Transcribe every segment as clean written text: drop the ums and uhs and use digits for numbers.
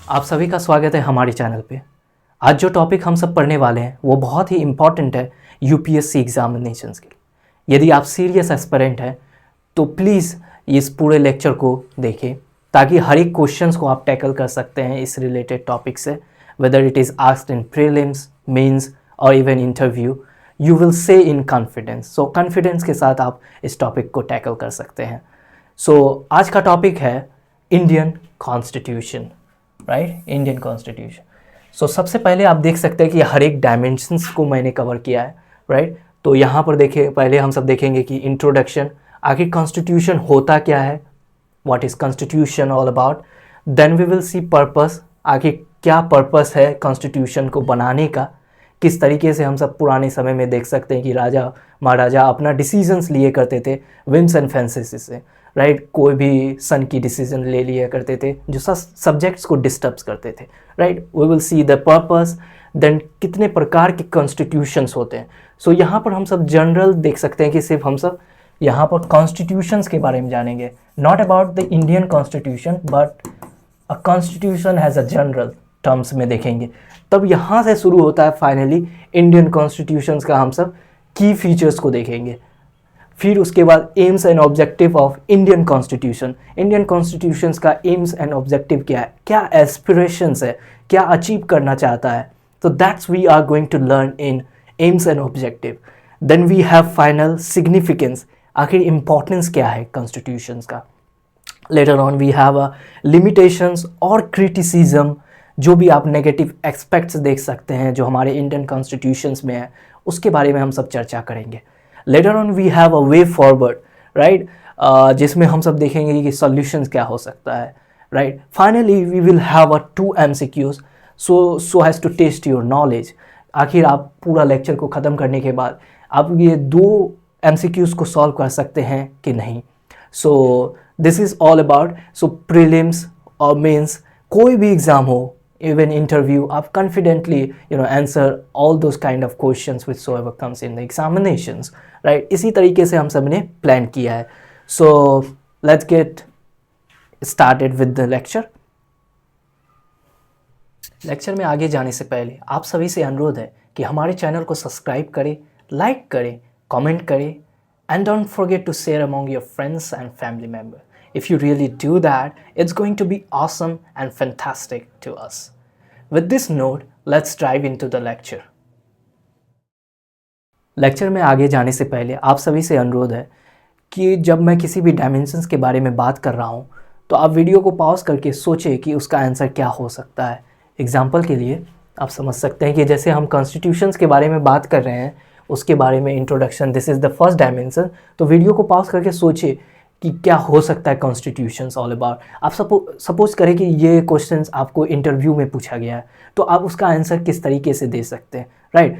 आप सभी का स्वागत है हमारे चैनल पे। आज जो टॉपिक हम सब पढ़ने वाले हैं वो बहुत ही इम्पॉर्टेंट है यूपीएससी एग्जामिनेशंस के लिए। यदि आप सीरियस एस्पिरेंट हैं तो प्लीज़ इस पूरे लेक्चर को देखें ताकि हर एक क्वेश्चंस को आप टैकल कर सकते हैं इस रिलेटेड टॉपिक से। Whether it is asked in prelims, mains और even interview, you will see in confidence. So confidence के साथ आप इस टॉपिक को टैकल कर सकते हैं। आज का टॉपिक है Indian constitution, right, Indian constitution. सबसे पहले आप देख सकते हैं कि हर एक डायमेंशंस को मैंने कवर किया है, राइट। तो यहाँ पर देखिए, पहले हम सब देखेंगे कि इंट्रोडक्शन, आखिर कॉन्स्टिट्यूशन होता क्या है, what is constitution all about. Then we will see purpose, आखिर क्या पर्पस है कॉन्स्टिट्यूशन को बनाने का। किस तरीके से हम सब पुराने समय में देख सकते हैं कि राजा महाराजा अपना डिसीजंस लिए करते थे विम्स एंड फैंटेसी से, राइट। कोई भी सन की डिसीजन ले लिया करते थे जो सब्जेक्ट्स को डिस्टर्ब करते थे, right. We will see the purpose, then कितने प्रकार के कॉन्स्टिट्यूशंस होते हैं। यहाँ पर हम सब जनरल देख सकते हैं कि सिर्फ हम सब यहाँ पर कॉन्स्टिट्यूशंस के बारे में जानेंगे, not about the Indian constitution but a constitution has a general terms में देखेंगे। तब यहाँ से शुरू होता है फाइनली इंडियन कॉन्स्टिट्यूशंस का हम सब की फीचर्स को देखेंगे। फिर उसके बाद AIIMS and objective of Indian constitution. Indian constitutions का एम्स एंड ऑब्जेक्टिव क्या है, क्या एस्पिरेशंस है, क्या अचीव करना चाहता है। तो that's we are going to learn in aims and objective. Then we have final significance, आखिर इंपॉर्टेंस क्या है कॉन्स्टिट्यूशंस का। Later on we have a limitations और क्रिटिसिज्म, जो भी आप नेगेटिव एस्पेक्ट्स देख सकते हैं जो हमारे इंडियन कॉन्स्टिट्यूशंस में है, उसके बारे में हम सब चर्चा करेंगे। Later on we have a way forward, right, जिसमें हम सब देखेंगे कि सॉल्यूशंस क्या हो सकता है, right. Finally we will have a 2 MCQs so has to test your knowledge. आखिर आप पूरा लेक्चर को ख़त्म करने के बाद आप ये 2 MCQs को सॉल्व कर सकते हैं कि नहीं। This is all about prelims और मेंस, कोई भी एग्ज़ाम हो, even interview, आप confidently answer all those kind of questions whichsoever comes in the examinations, right। इसी तरीके से हम सब ने प्लान किया है। Let's get started with the lecture। Lecture में आगे जाने से पहले आप सभी से अनुरोध है कि हमारे चैनल को सब्सक्राइब करें, लाइक करें, कमेंट करें, and don't forget to share among your friends and family members. If you really do that, it's going to be awesome and fantastic to us. With this note, let's dive into the lecture. Lecture में आगे जाने से पहले आप सभी से अनुरोध है कि जब मैं किसी भी डायमेंशंस के बारे में बात कर रहा हूँ तो आप वीडियो को पॉज करके सोचें कि उसका आंसर क्या हो सकता है। एग्जाम्पल के लिए आप समझ सकते हैं कि जैसे हम कॉन्स्टिट्यूशंस के बारे में बात कर रहे हैं, उसके बारे में introduction, this is the first dimension. तो वीडियो को पॉज करके सोचिए कि क्या हो सकता है कॉन्स्टिट्यूशंस ऑल अबाउट। आप सपोज करें कि ये क्वेश्चंस आपको इंटरव्यू में पूछा गया है, तो आप उसका आंसर किस तरीके से दे सकते हैं, right.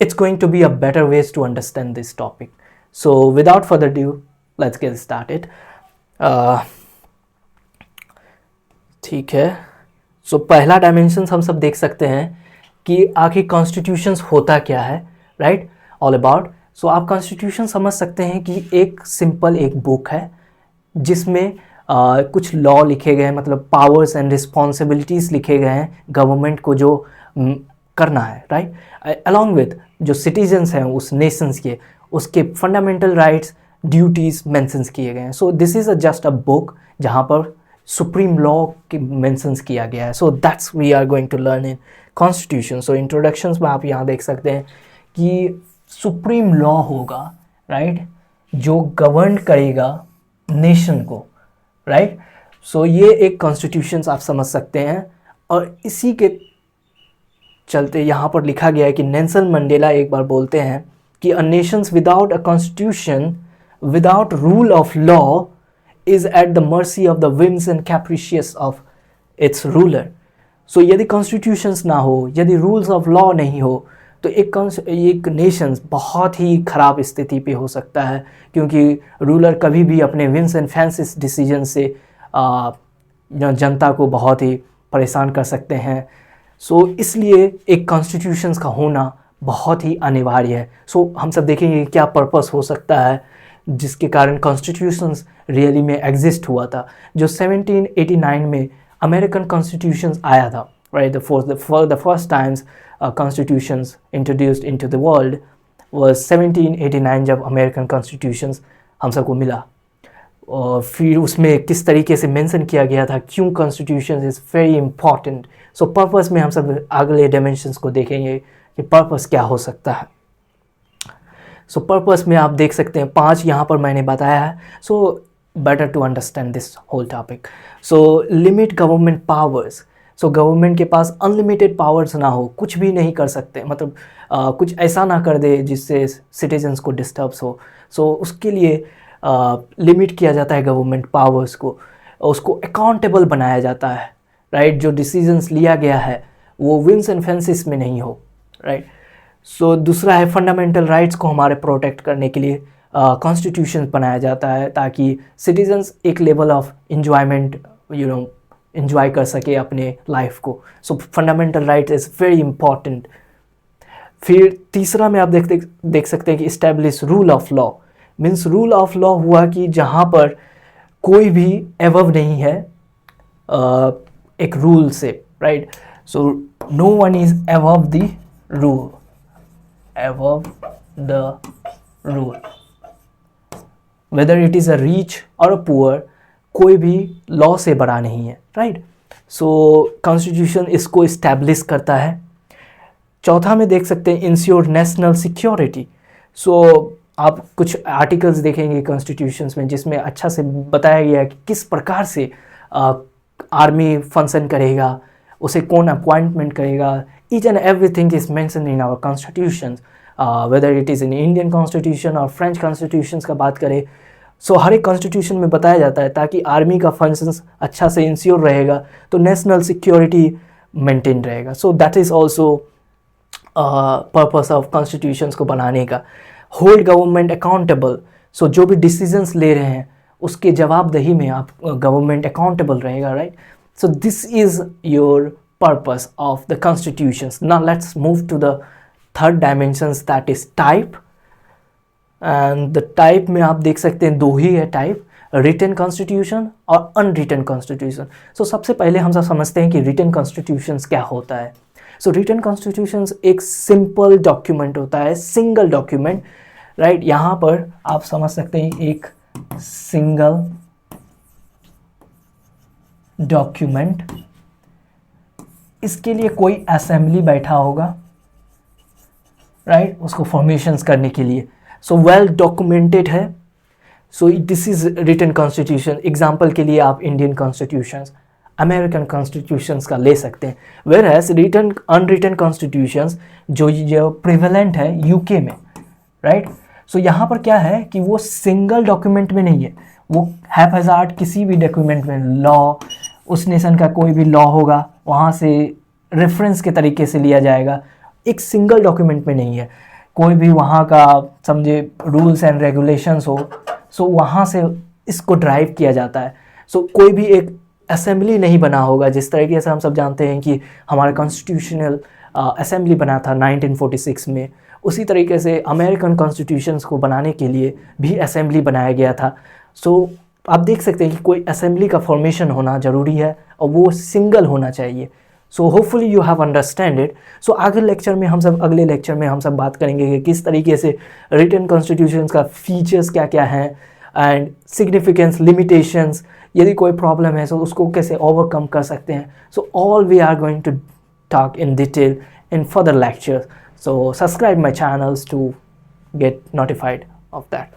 It's going to be a better ways to understand this topic. Without further due, let's get started. ठीक है, पहला डायमेंशन हम सब देख सकते हैं कि आखिर कॉन्स्टिट्यूशंस होता क्या है, राइट, ऑल अबाउट। आप कॉन्स्टिट्यूशन समझ सकते हैं कि एक सिंपल एक बुक है जिसमें कुछ लॉ लिखे गए हैं, मतलब पावर्स एंड रिस्पॉन्सिबिलिटीज़ लिखे गए हैं गवर्नमेंट को जो करना है, राइट। अलॉन्ग विथ जो सिटीजन्स हैं उस नेशंस के, उसके फंडामेंटल राइट्स, ड्यूटीज़ मेंशंस किए गए हैं। This is just a book जहाँ पर सुप्रीम लॉ के मेंशंस किया गया है। That's we are going to learn in constitution. Introductions में आप यहाँ देख सकते हैं कि सुप्रीम लॉ होगा, राइट, जो गवर्न करेगा नेशन को, राइट। ये एक कॉन्स्टिट्यूशन आप समझ सकते हैं। और इसी के चलते यहाँ पर लिखा गया है कि नेल्सन मंडेला एक बार बोलते हैं कि a nations without a constitution, without rule of law, is at the mercy of the whims and capricious of its ruler. यदि कॉन्स्टिट्यूशंस ना हो, यदि रूल्स ऑफ लॉ नहीं हो, तो एक नेशंस बहुत ही ख़राब स्थिति पे हो सकता है, क्योंकि रूलर कभी भी अपने विम्स एंड फैंसीज डिसीजन से जनता को बहुत ही परेशान कर सकते हैं। इसलिए एक कॉन्स्टिट्यूशंस का होना बहुत ही अनिवार्य है। हम सब देखेंगे क्या पर्पस हो सकता है जिसके कारण कॉन्स्टिट्यूशंस रियली में एग्जिस्ट हुआ था। जो 1789 में अमेरिकन कॉन्स्टिट्यूशन आया था, right, for the first times constitutions introduced into the world was 1789, जब अमेरिकन कॉन्स्टिट्यूशन हम सबको मिला। और फिर उसमें किस तरीके से मेंशन किया गया था क्यों constitution is very important. So purpose में हम सब अगले डायमेंशंस को देखेंगे कि पर्पस क्या हो सकता है। सो पर्पस में आप देख सकते हैं 5 यहाँ पर मैंने बताया है। So better to understand this whole topic. So limit government powers. So government के पास अनलिमिटेड पावर्स ना हो, कुछ भी नहीं कर सकते, मतलब कुछ ऐसा ना कर दे जिससे सिटीजन्स को डिस्टर्ब्स हो। सो उसके लिए लिमिट किया जाता है गवर्नमेंट पावर्स को, उसको अकाउंटेबल बनाया जाता है, राइट। जो डिसीजंस लिया गया है वो विंस एंड फेंसिस में नहीं हो, राइट। सो दूसरा है फंडामेंटल राइट्स को हमारे प्रोटेक्ट करने के लिए कॉन्स्टिट्यूशन बनाया जाता है, ताकि सिटीजन्स एक लेवल ऑफ इन्जॉयमेंट इन्जॉय कर सके अपने लाइफ को। सो fundamental right is very important. फिर तीसरा में आप देख सकते हैं कि establish rule of law. Means rule of law हुआ कि जहाँ पर कोई भी एबव नहीं है एक रूल से, right. So no one is above the rule, above the rule, whether it is a rich और अ पुअर, कोई भी लॉ से बड़ा नहीं है, राइट। सो कॉन्स्टिट्यूशन इसको इस्टेब्लिश करता है। चौथा में देख सकते हैं इंश्योर नेशनल सिक्योरिटी। सो आप कुछ आर्टिकल्स देखेंगे कॉन्स्टिट्यूशंस में जिसमें अच्छा से बताया गया है कि किस प्रकार से आर्मी फंक्शन करेगा, उसे कौन अपॉइंटमेंट करेगा। Each and everything is mention in our constitutions, whether it is in Indian constitution और फ्रेंच कॉन्स्टिट्यूशंस का बात करें। सो हर एक कॉन्स्टिट्यूशन में बताया जाता है ताकि आर्मी का फंक्शंस अच्छा से इंश्योर रहेगा तो नेशनल सिक्योरिटी मेंटेन रहेगा। सो that is also purpose of constitutions को बनाने का। Hold government accountable. सो जो भी डिसीजंस ले रहे हैं उसके जवाबदेही में आप गवर्नमेंट अकाउंटेबल रहेगा, right. So this is your purpose of the constitutions. Now let's move to the third dimensions, that is type. And the type में आप देख सकते हैं 2 ही है टाइप, रिटन कॉन्स्टिट्यूशन और अनरिटन कॉन्स्टिट्यूशन। सो सबसे पहले हम सब समझते हैं कि रिटन कॉन्स्टिट्यूशंस क्या होता है। सो रिटन कॉन्स्टिट्यूशंस एक सिंपल डॉक्यूमेंट होता है, सिंगल डॉक्यूमेंट, राइट। यहाँ पर आप समझ सकते हैं एक सिंगल डॉक्यूमेंट, इसके लिए कोई असेंबली बैठा होगा, राइट, उसको फॉर्मेशंस करने के लिए। सो वेल डॉक्यूमेंटेड है। So this is written constitution. Example के लिए आप इंडियन कॉन्स्टिट्यूशंस, अमेरिकन कॉन्स्टिट्यूशंस का ले सकते हैं। Whereas written unwritten constitutions जो प्रिवेलेंट है यूके में, राइट। सो यहाँ पर क्या है कि वो सिंगल डॉक्यूमेंट में नहीं है, वो हैपहैज़ार्ड किसी भी डॉक्यूमेंट में लॉ, उस नेशन का कोई भी लॉ होगा वहाँ से रेफरेंस के तरीके से लिया जाएगा, एक सिंगल डॉक्यूमेंट में नहीं है। कोई भी वहाँ का समझे रूल्स एंड रेगुलेशंस हो, सो वहाँ से इसको ड्राइव किया जाता है। सो कोई भी एक असेंबली नहीं बना होगा, जिस तरीके से हम सब जानते हैं कि हमारा कॉन्स्टिट्यूशनल असेंबली बना था 1946 में, उसी तरीके से अमेरिकन कॉन्स्टिट्यूशंस को बनाने के लिए भी असेंबली बनाया गया था। सो आप देख सकते हैं कि कोई असेंबली का फॉर्मेशन होना ज़रूरी है और वो सिंगल होना चाहिए। So hopefully you have understand it. So अगले लेक्चर में हम सब बात करेंगे कि किस तरीके से रिटन कॉन्स्टिट्यूशंस का फीचर्स क्या क्या हैं एंड सिग्निफिकेंस, लिमिटेशंस, यदि कोई प्रॉब्लम है तो उसको कैसे ओवरकम कर सकते हैं। So all we are going to talk in detail in further lectures. So subscribe my channels to get notified of that.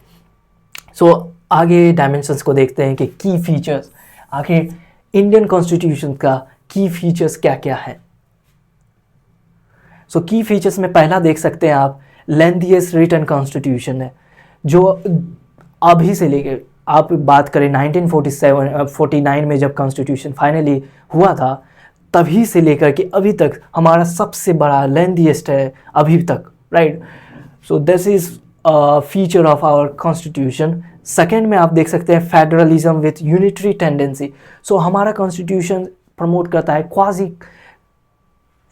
So आगे डायमेंशंस को देखते हैं कि की फीचर्स, आखिर इंडियन कॉन्स्टिट्यूशन का की फीचर्स क्या क्या है। सो की फीचर्स में पहला देख सकते हैं आप, लेंथीएस्ट रिटन कॉन्स्टिट्यूशन है, जो अभी से लेकर आप बात करें 1949 में जब कॉन्स्टिट्यूशन फाइनली हुआ था, तभी से लेकर के अभी तक हमारा सबसे बड़ा लेंथीएस्ट है अभी तक, right. So this is feature of our constitution. Second में आप देख सकते हैं federalism with unitary tendency. So हमारा कॉन्स्टिट्यूशन प्रमोट करता है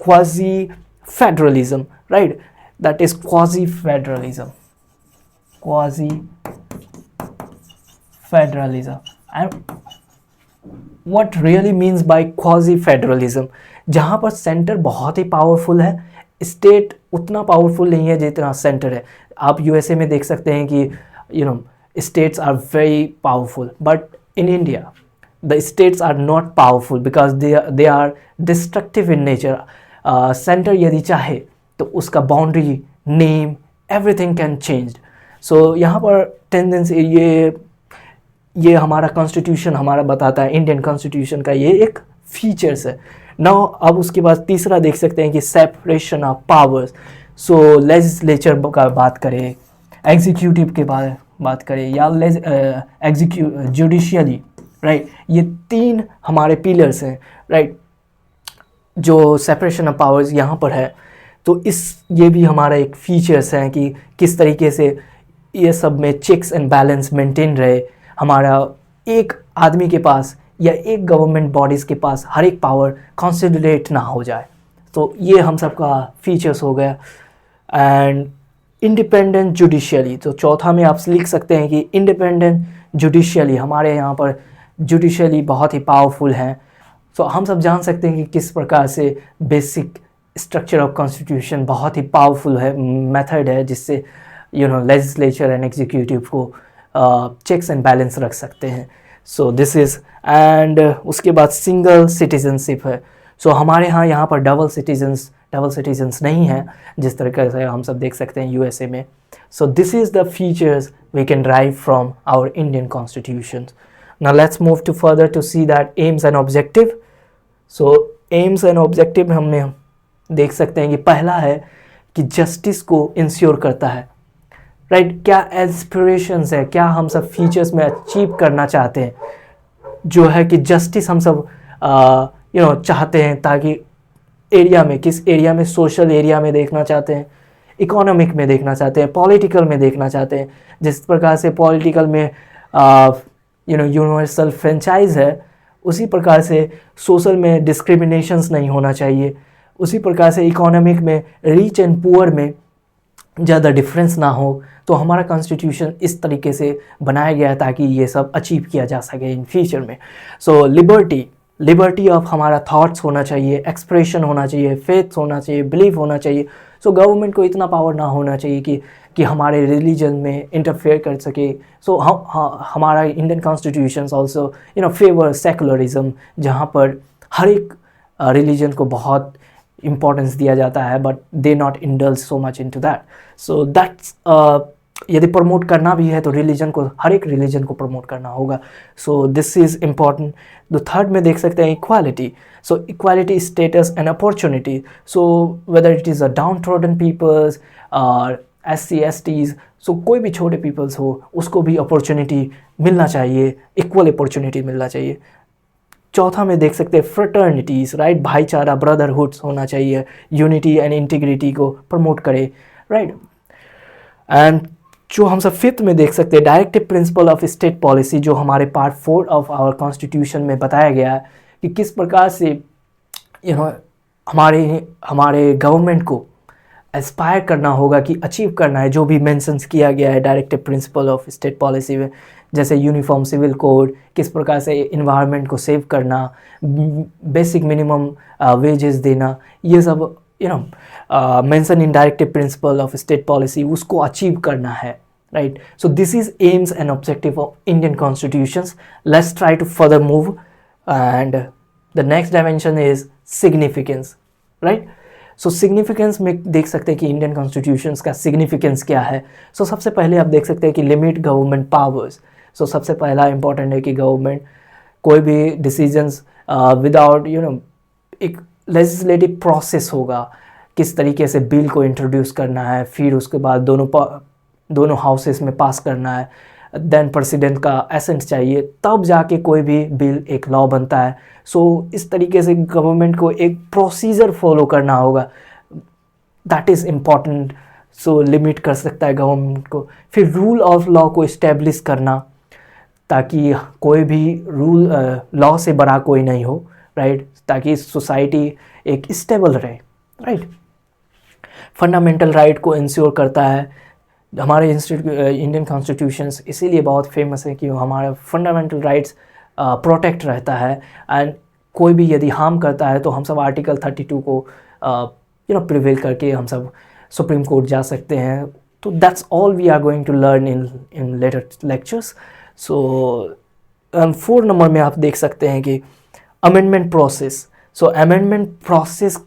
quasi federalism, right, that is quasi federalism and what really means by quasi federalism, जहाँ पर सेंटर बहुत ही पावरफुल है, स्टेट उतना पावरफुल नहीं है जितना सेंटर है। आप यूएसए में देख सकते हैं कि states are very powerful, but in India the states are not powerful because they are destructive in nature. Center यदि चाहे तो उसका boundary, name, everything can change. So यहाँ पर टेंडेंसी ये हमारा कॉन्स्टिट्यूशन हमारा बताता है, इंडियन कॉन्स्टिट्यूशन का ये एक फीचर्स है। नाउ अब उसके बाद तीसरा देख सकते हैं कि separation of powers. So legislature का बात करें, एग्जीक्यूटिव के बात करें या जुडिशियली, राइट, ये तीन हमारे पिलर्स हैं, राइट, जो सेपरेशन ऑफ पावर्स यहाँ पर है। तो ये भी हमारा एक फीचर्स है कि किस तरीके से ये सब में चेक्स एंड बैलेंस मेंटेन रहे, हमारा एक आदमी के पास या एक गवर्नमेंट बॉडीज़ के पास हर एक पावर कॉन्सोलिडेट ना हो जाए। तो ये हम सब का फीचर्स हो गया। एंड इंडिपेंडेंट जुडिशियली, तो चौथा में आप लिख सकते हैं कि इंडिपेंडेंट जुडिशियली, हमारे यहाँ पर जुडिशियली बहुत ही पावरफुल हैं। तो हम सब जान सकते हैं कि किस प्रकार से बेसिक स्ट्रक्चर ऑफ कॉन्स्टिट्यूशन बहुत ही पावरफुल है, मेथड है जिससे लेजिस्लेचर एंड एग्जीक्यूटिव को चेक्स एंड बैलेंस रख सकते हैं। सो दिस इज़, एंड उसके बाद सिंगल सिटीजनशिप है। सो हमारे यहाँ पर डबल सिटीजन्स नहीं हैं जिस तरीके से हम सब देख सकते हैं यूएसए में। So this is the features we can drive from our Indian constitution. Now let's move to further to see that aims and objective. So aims and objective हमने देख सकते हैं कि पहला है कि जस्टिस को इंश्योर करता है, राइट, क्या एस्पिरेशंस है, क्या हम सब फीचर्स में अचीव करना चाहते हैं, जो है कि जस्टिस हम सब चाहते हैं, ताकि एरिया में, किस एरिया में, सोशल एरिया में देखना चाहते हैं, इकोनॉमिक में देखना चाहते हैं, पॉलिटिकल में देखना चाहते हैं। जिस प्रकार से पॉलिटिकल में यूनिवर्सल फ्रेंचाइज है, उसी प्रकार से सोशल में डिस्क्रिमिनेशंस नहीं होना चाहिए, उसी प्रकार से इकोनॉमिक में रिच एंड पुअर में ज़्यादा डिफरेंस ना हो। तो हमारा कॉन्स्टिट्यूशन इस तरीके से बनाया गया है ताकि ये सब अचीव किया जा सके इन फ्यूचर में। सो लिबर्टी ऑफ हमारा थॉट्स होना चाहिए, एक्सप्रेशन होना चाहिए, फेथ होना चाहिए, बिलीफ होना चाहिए। सो गवर्नमेंट को इतना पावर ना होना चाहिए कि हमारे रिलीजन में इंटरफेयर कर सके। सो हमारा Indian constitution also favour secularism, जहाँ पर हर एक रिलीजन को बहुत इम्पोर्टेंस दिया जाता है, but they not indulge so much into that. So that's, यदि प्रमोट करना भी है तो रिलीजन को, हर एक रिलीजन को प्रमोट करना होगा। So this is important. The third में देख सकते हैं equality. So equality, status and opportunity. So whether it is a downtrodden peoples और SC STs, सो कोई भी छोटे पीपल्स हो उसको भी अपॉर्चुनिटी मिलना चाहिए, इक्वल अपॉर्चुनिटी मिलना चाहिए। चौथा में देख सकते हैं फ्रेटर्निटीज़, राइट, भाईचारा, ब्रदरहुड्स होना चाहिए, यूनिटी एंड इंटीग्रिटी को प्रमोट करे, राइट। एंड जो हम सब फिफ्थ में देख सकते हैं directive principle of state policy, जो हमारे पार्ट 4 ऑफ आवर कॉन्स्टिट्यूशन में बताया गया है कि किस प्रकार से हमारे गवर्नमेंट को एस्पायर करना होगा, कि अचीव करना है जो भी मेंशंस किया गया है directive principle of state policy में, जैसे यूनिफॉर्म सिविल कोड, किस प्रकार से इन्वायरमेंट को सेव करना, बेसिक मिनिमम वेजेस देना, ये सब mention in directive principle of state policy, उसको अचीव करना है, right. So this is aims and objective of Indian constitutions. Let's try to further move, and the next dimension is significance, right. So significance में देख सकते हैं कि Indian constitutions का significance क्या है। सो सबसे पहले आप देख सकते हैं कि लिमिट गवर्नमेंट पावर्स। सो सबसे पहला इंपॉर्टेंट है कि गवर्नमेंट कोई भी डिसीजंस विदाउट एक लेजिस्लेटिव प्रोसेस होगा, किस तरीके से बिल को इंट्रोड्यूस करना है, फिर उसके बाद दोनों हाउसेस में पास करना है, देन प्रेसिडेंट का एसेंट चाहिए, तब जाके कोई भी बिल एक लॉ बनता है। सो इस तरीके से गवर्नमेंट को एक प्रोसीजर फॉलो करना होगा, that is important. So limit कर सकता है गवर्नमेंट को। फिर रूल ऑफ लॉ को इस्टेब्लिश करना, ताकि कोई भी लॉ से बड़ा कोई नहीं हो, राइट, ताकि सोसाइटी एक स्टेबल रहे, राइट। फंडामेंटल राइट को इंश्योर करता है। हमारे इंडियन कॉन्स्टिट्यूशंस इसीलिए बहुत फेमस है कि हमारा फंडामेंटल राइट्स प्रोटेक्ट रहता है। एंड कोई भी यदि हार्म करता है तो हम सब आर्टिकल 32 को प्रिवेल करके हम सब सुप्रीम कोर्ट जा सकते हैं। तो that's all we are going to learn in later lectures. So 4 number में आप देख सकते हैं कि amendment process. So amendment process,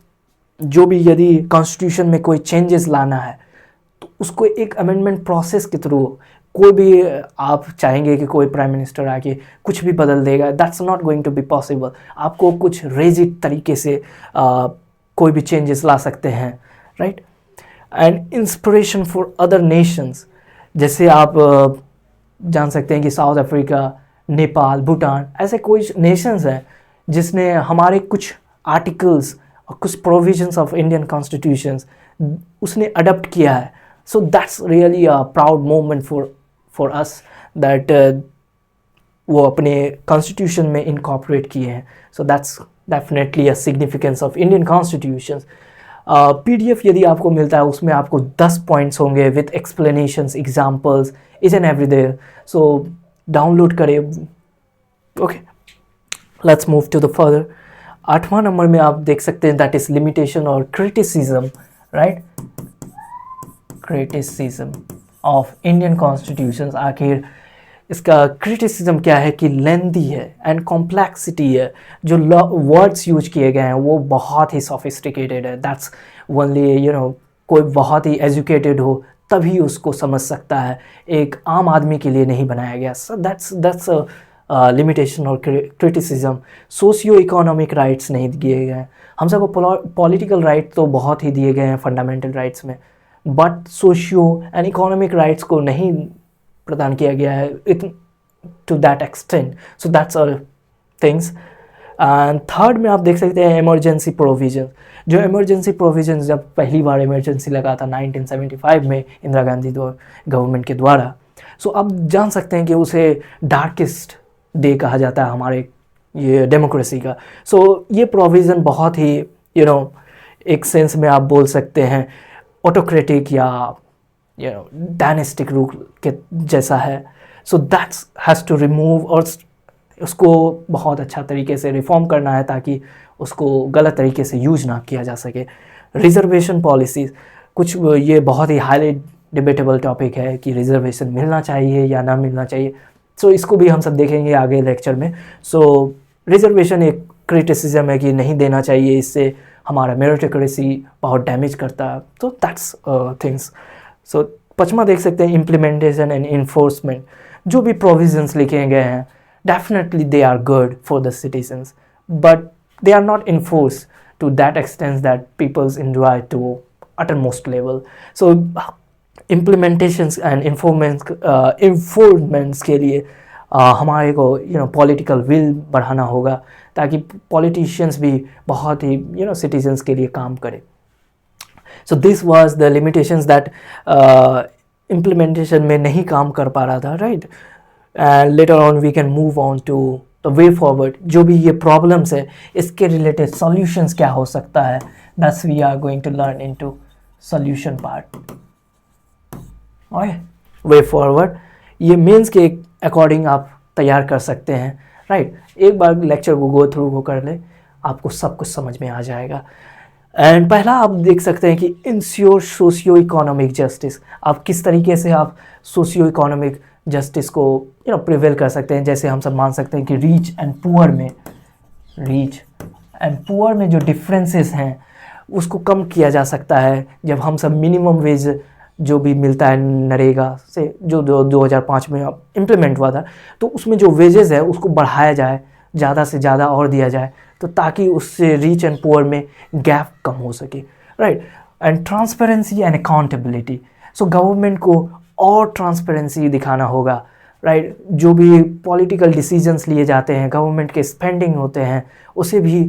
जो भी यदि कॉन्स्टिट्यूशन में कोई चेंजेस लाना है तो उसको एक अमेंडमेंट प्रोसेस के थ्रू, कोई भी आप चाहेंगे कि कोई प्राइम मिनिस्टर आके कुछ भी बदल देगा, that's not going to be possible. आपको कुछ रेजिड तरीके से कोई भी चेंजेस ला सकते हैं, right. And inspiration for other Nations, जैसे आप जान सकते हैं कि साउथ अफ्रीका, नेपाल, भूटान, ऐसे कोई नेशंस हैं जिसने हमारे कुछ आर्टिकल्स और कुछ प्रोविजंस ऑफ इंडियन कॉन्स्टिट्यूशंस उसने अडॉप्ट किया है। So that's really a proud moment for us that वो अपने कॉन्स्टिट्यूशन में इनकॉर्पोरेट किए हैं। So that's definitely a significance of Indian constitutions. PDF यदि आपको मिलता है उसमें आपको 10 पॉइंट्स होंगे with explanations, examples, each and every day. So download करें। Okay, let's move to the further. 8वां नंबर में आप देख सकते हैं दैट इज लिमिटेशन और criticism, right. Criticism of Indian constitutions. आखिर इसका क्रिटिसिज्म क्या है कि लेंदी है एंड कॉम्प्लेक्सिटी है, जो वर्ड्स यूज किए गए हैं वो बहुत ही सोफिस्टिकेटेड है। दैट्स ओनली कोई बहुत ही एजुकेटेड हो तभी उसको समझ सकता है, एक आम आदमी के लिए नहीं बनाया गया। सो दैट्स लिमिटेशन और क्रिटिसिज्म। सोशियो इकोनॉमिक राइट्स नहीं दिए गए हैं। हम सबको पॉलिटिकल राइट तो बहुत ही दिए गए हैं फंडामेंटल राइट्स में, but socio and economic rights को नहीं प्रदान किया गया है to that extent. So that's are things. And third में आप देख सकते हैं इमरजेंसी प्रोविजन। जो इमरजेंसी प्रोविजन जब पहली बार इमरजेंसी लगा था 1975 में इंदिरा गांधी गवर्नमेंट के द्वारा, सो अब जान सकते हैं कि उसे डार्केस्ट डे कहा जाता है हमारे ये डेमोक्रेसी का। सो ये प्रोविज़न बहुत ही एक सेंस में आप बोल सकते हैं ऑटोक्रेटिक या डायनेस्टिक रूल के जैसा है। So that's has to remove, और उसको बहुत अच्छा तरीके से रिफॉर्म करना है ताकि उसको गलत तरीके से यूज ना किया जा सके। रिजर्वेशन पॉलिसीज़, कुछ ये बहुत ही हाईली डिबेटेबल टॉपिक है कि रिजर्वेशन मिलना चाहिए या ना मिलना चाहिए। सो इसको भी हम सब देखेंगे आगे लेक्चर में। सो रिजर्वेशन एक क्रिटिसिज्म है कि नहीं देना चाहिए, इससे हमारा मेरिटोक्रेसी बहुत डैमेज करता है। तो दैट्स थिंग्स। सो 5वां देख सकते हैं इम्प्लीमेंटेशन एंड इन्फोर्समेंट। जो भी प्रोविजंस लिखे गए हैं definitely they are good for the citizens, but they are not enforced to that extent that people's enjoy to uttermost level. So implementations and informants के लिए हमारे को political will बढ़ाना होगा ताकि politicians भी बहुत ही citizens के लिए काम करें. So this was the limitations that implementation में नहीं काम कर पा रहा था, right? And later on we can move on to तो वे फॉरवर्ड, जो भी ये प्रॉब्लम्स है इसके रिलेटेड सॉल्यूशंस क्या हो सकता है, that's we are going to learn into solution part. Okay, way forward ये मेंस के अकॉर्डिंग आप तैयार कर सकते हैं, राइट। एक बार लेक्चर को गो थ्रू वो कर ले, आपको सब कुछ समझ में आ जाएगा। एंड पहला आप देख सकते हैं कि इंश्योर सोशियो इकोनॉमिक जस्टिस। आप किस तरीके से आप सोशियो इकोनॉमिक जस्टिस को प्रिवेल कर सकते हैं। जैसे हम सब मान सकते हैं कि रिच एंड पुअर में जो डिफरेंसेस हैं उसको कम किया जा सकता है जब हम सब मिनिमम वेज जो भी मिलता है नरेगा से, जो 2005 में इम्प्लीमेंट हुआ था, तो उसमें जो वेजेस है उसको बढ़ाया जाए, ज़्यादा से ज़्यादा और दिया जाए, तो ताकि उससे रिच एंड पुअर में गैप कम हो सके, right. And transparency and accountability. So government को और ट्रांसपेरेंसी दिखाना होगा, राइट। जो भी पॉलिटिकल डिसीजंस लिए जाते हैं, गवर्नमेंट के स्पेंडिंग होते हैं, उसे भी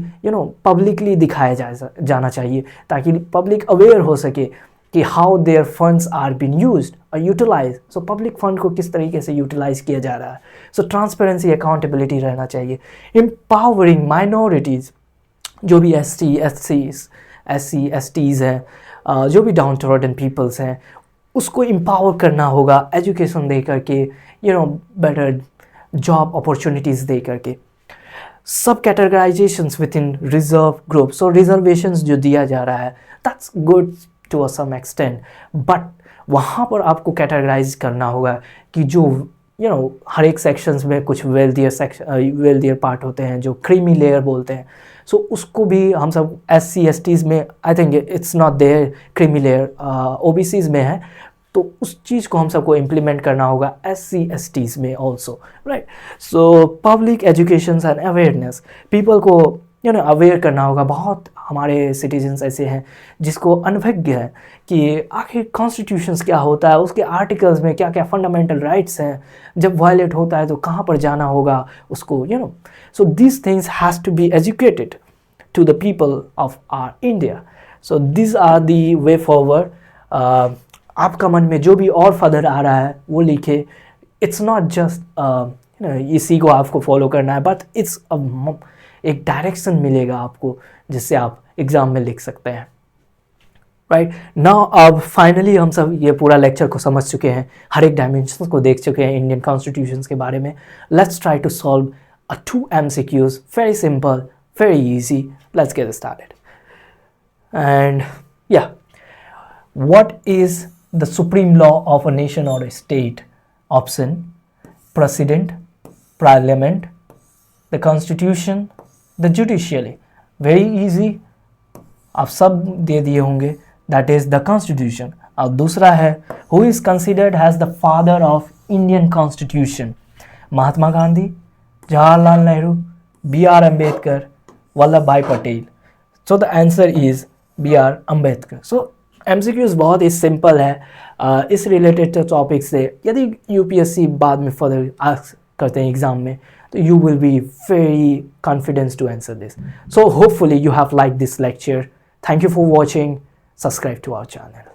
पब्लिकली दिखाया जाना चाहिए ताकि पब्लिक अवेयर हो सके कि how their funds are been used और यूटिलाइज। सो पब्लिक फंड को किस तरीके से यूटिलाइज किया जा रहा है। सो ट्रांसपेरेंसी, अकाउंटेबिलिटी रहना चाहिए। एम्पावरिंग माइनॉरिटीज़, जो भी SC STs हैं, जो भी डाउन ट्रोडन पीपल्स हैं, उसको एम्पावर करना होगा एजुकेशन दे करके, बेटर जॉब अपॉर्चुनिटीज़ दे करके, सब categorisations within reserve groups और रिजर्वेशंस जो दिया जा रहा है, that's good to a some extent, but वहाँ पर आपको कैटेगराइज करना होगा कि जो हर एक सेक्शंस में कुछ वेल्दियर पार्ट होते हैं जो क्रीमी लेयर बोलते हैं, सो उसको भी हम सब SC/STs में, I think it's not there creamy layer, OBCs में है, तो उस चीज़ को हम सबको इम्प्लीमेंट करना होगा SC/STs में also, right. So public education and awareness, people को अवेयर करना होगा। बहुत हमारे सिटीजन्स ऐसे हैं जिसको अनभिज्ञ है कि आखिर कॉन्स्टिट्यूशंस क्या होता है, उसके आर्टिकल्स में क्या क्या फंडामेंटल राइट्स हैं, जब वायलेट होता है तो कहाँ पर जाना होगा उसको, so this things has to be educated to the people of our India. So these are the way forward. आपका मन में जो भी और फर्दर आ रहा है वो लिखे। इट्स नॉट जस्ट इसी को आपको फॉलो करना है, बट इट्स एक डायरेक्शन मिलेगा आपको जिससे आप एग्ज़ाम में लिख सकते हैं, राइट। नाउ अब फाइनली हम सब ये पूरा लेक्चर को समझ चुके हैं, हर एक डायमेंशन को देख चुके हैं इंडियन कॉन्स्टिट्यूशन के बारे में। Let's try to solve 2 MCQs, very simple, very easy. Let's get started. And yeah, what is the supreme law of a nation or a state? Option: President, Parliament, the Constitution, the Judiciary. Very easy, आप सब दे दिए होंगे। That is the Constitution. और दूसरा है who is considered as the father of Indian Constitution? Mahatma Gandhi, Jawaharlal Nehru, B.R. Ambedkar, Vallabh भाई Patel. So the answer is B.R. Ambedkar. So MCQs बहुत ही simple है। इस रिलेटेड टॉपिक से यदि UPSC बाद में फर्दर आस्क करते हैं एग्ज़ाम में, तो you will be very confidence to answer this. So hopefully you have like this lecture. Thank you for watching. Subscribe to our channel.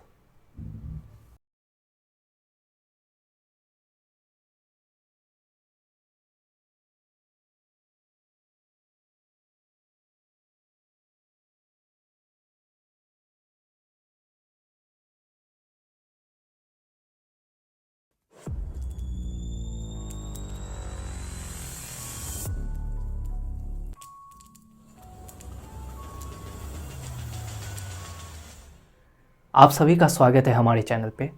आप सभी का स्वागत है हमारे चैनल पे।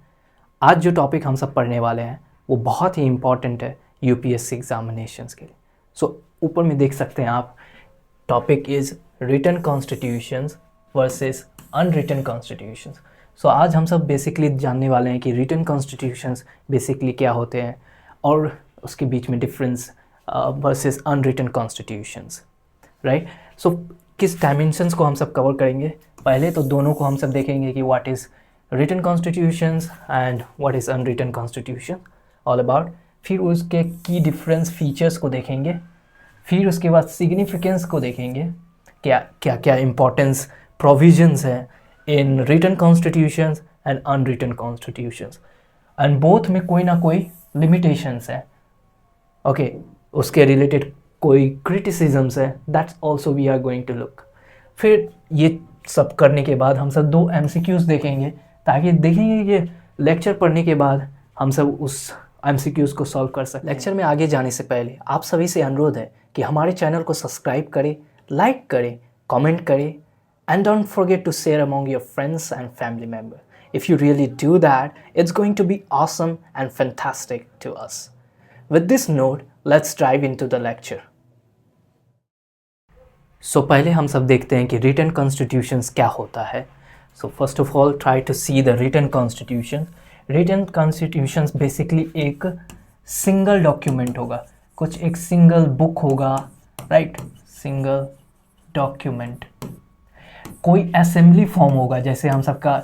आज जो टॉपिक हम सब पढ़ने वाले हैं वो बहुत ही इम्पॉर्टेंट है UPSC एग्जामिनेशंस के लिए। सो ऊपर में देख सकते हैं आप, topic is written constitutions versus unwritten constitutions. So आज हम सब बेसिकली जानने वाले हैं कि रिटन कॉन्स्टिट्यूशंस बेसिकली क्या होते हैं और उसके बीच में difference versus unwritten constitutions, right. So किस डायमेंशंस को हम सब कवर करेंगे? पहले तो दोनों को हम सब देखेंगे कि what is written constitutions and what is unwritten constitution all about. फिर उसके की डिफरेंस फीचर्स को देखेंगे, फिर उसके बाद सिग्निफिकेंस को देखेंगे, क्या क्या क्या इम्पोर्टेंस प्रोविजंस हैं in written constitutions and unwritten constitutions, and both में कोई ना कोई लिमिटेशंस है, ओके। उसके रिलेटेड कोई क्रिटिसिजम्स है, that's also we are going to look. फिर ये सब करने के बाद हम सब 2 MCQs देखेंगे, ताकि देखेंगे कि लेक्चर पढ़ने के बाद हम सब उस MCQs को सॉल्व कर सकें। लेक्चर में आगे जाने से पहले आप सभी से अनुरोध है कि हमारे चैनल को सब्सक्राइब करें, लाइक करें, कमेंट करें, and don't forget to share among your friends and family member. If you really do that, it's going to be awesome and fantastic to us. With this note, let's dive into the lecture. So पहले हम सब देखते हैं कि written constitutions क्या होता है। So first of all try to see the written constitution. Written constitutions basically एक सिंगल डॉक्यूमेंट होगा, कुछ एक सिंगल बुक होगा, राइट, सिंगल डॉक्यूमेंट। कोई असेंबली फॉर्म होगा, जैसे हम सबका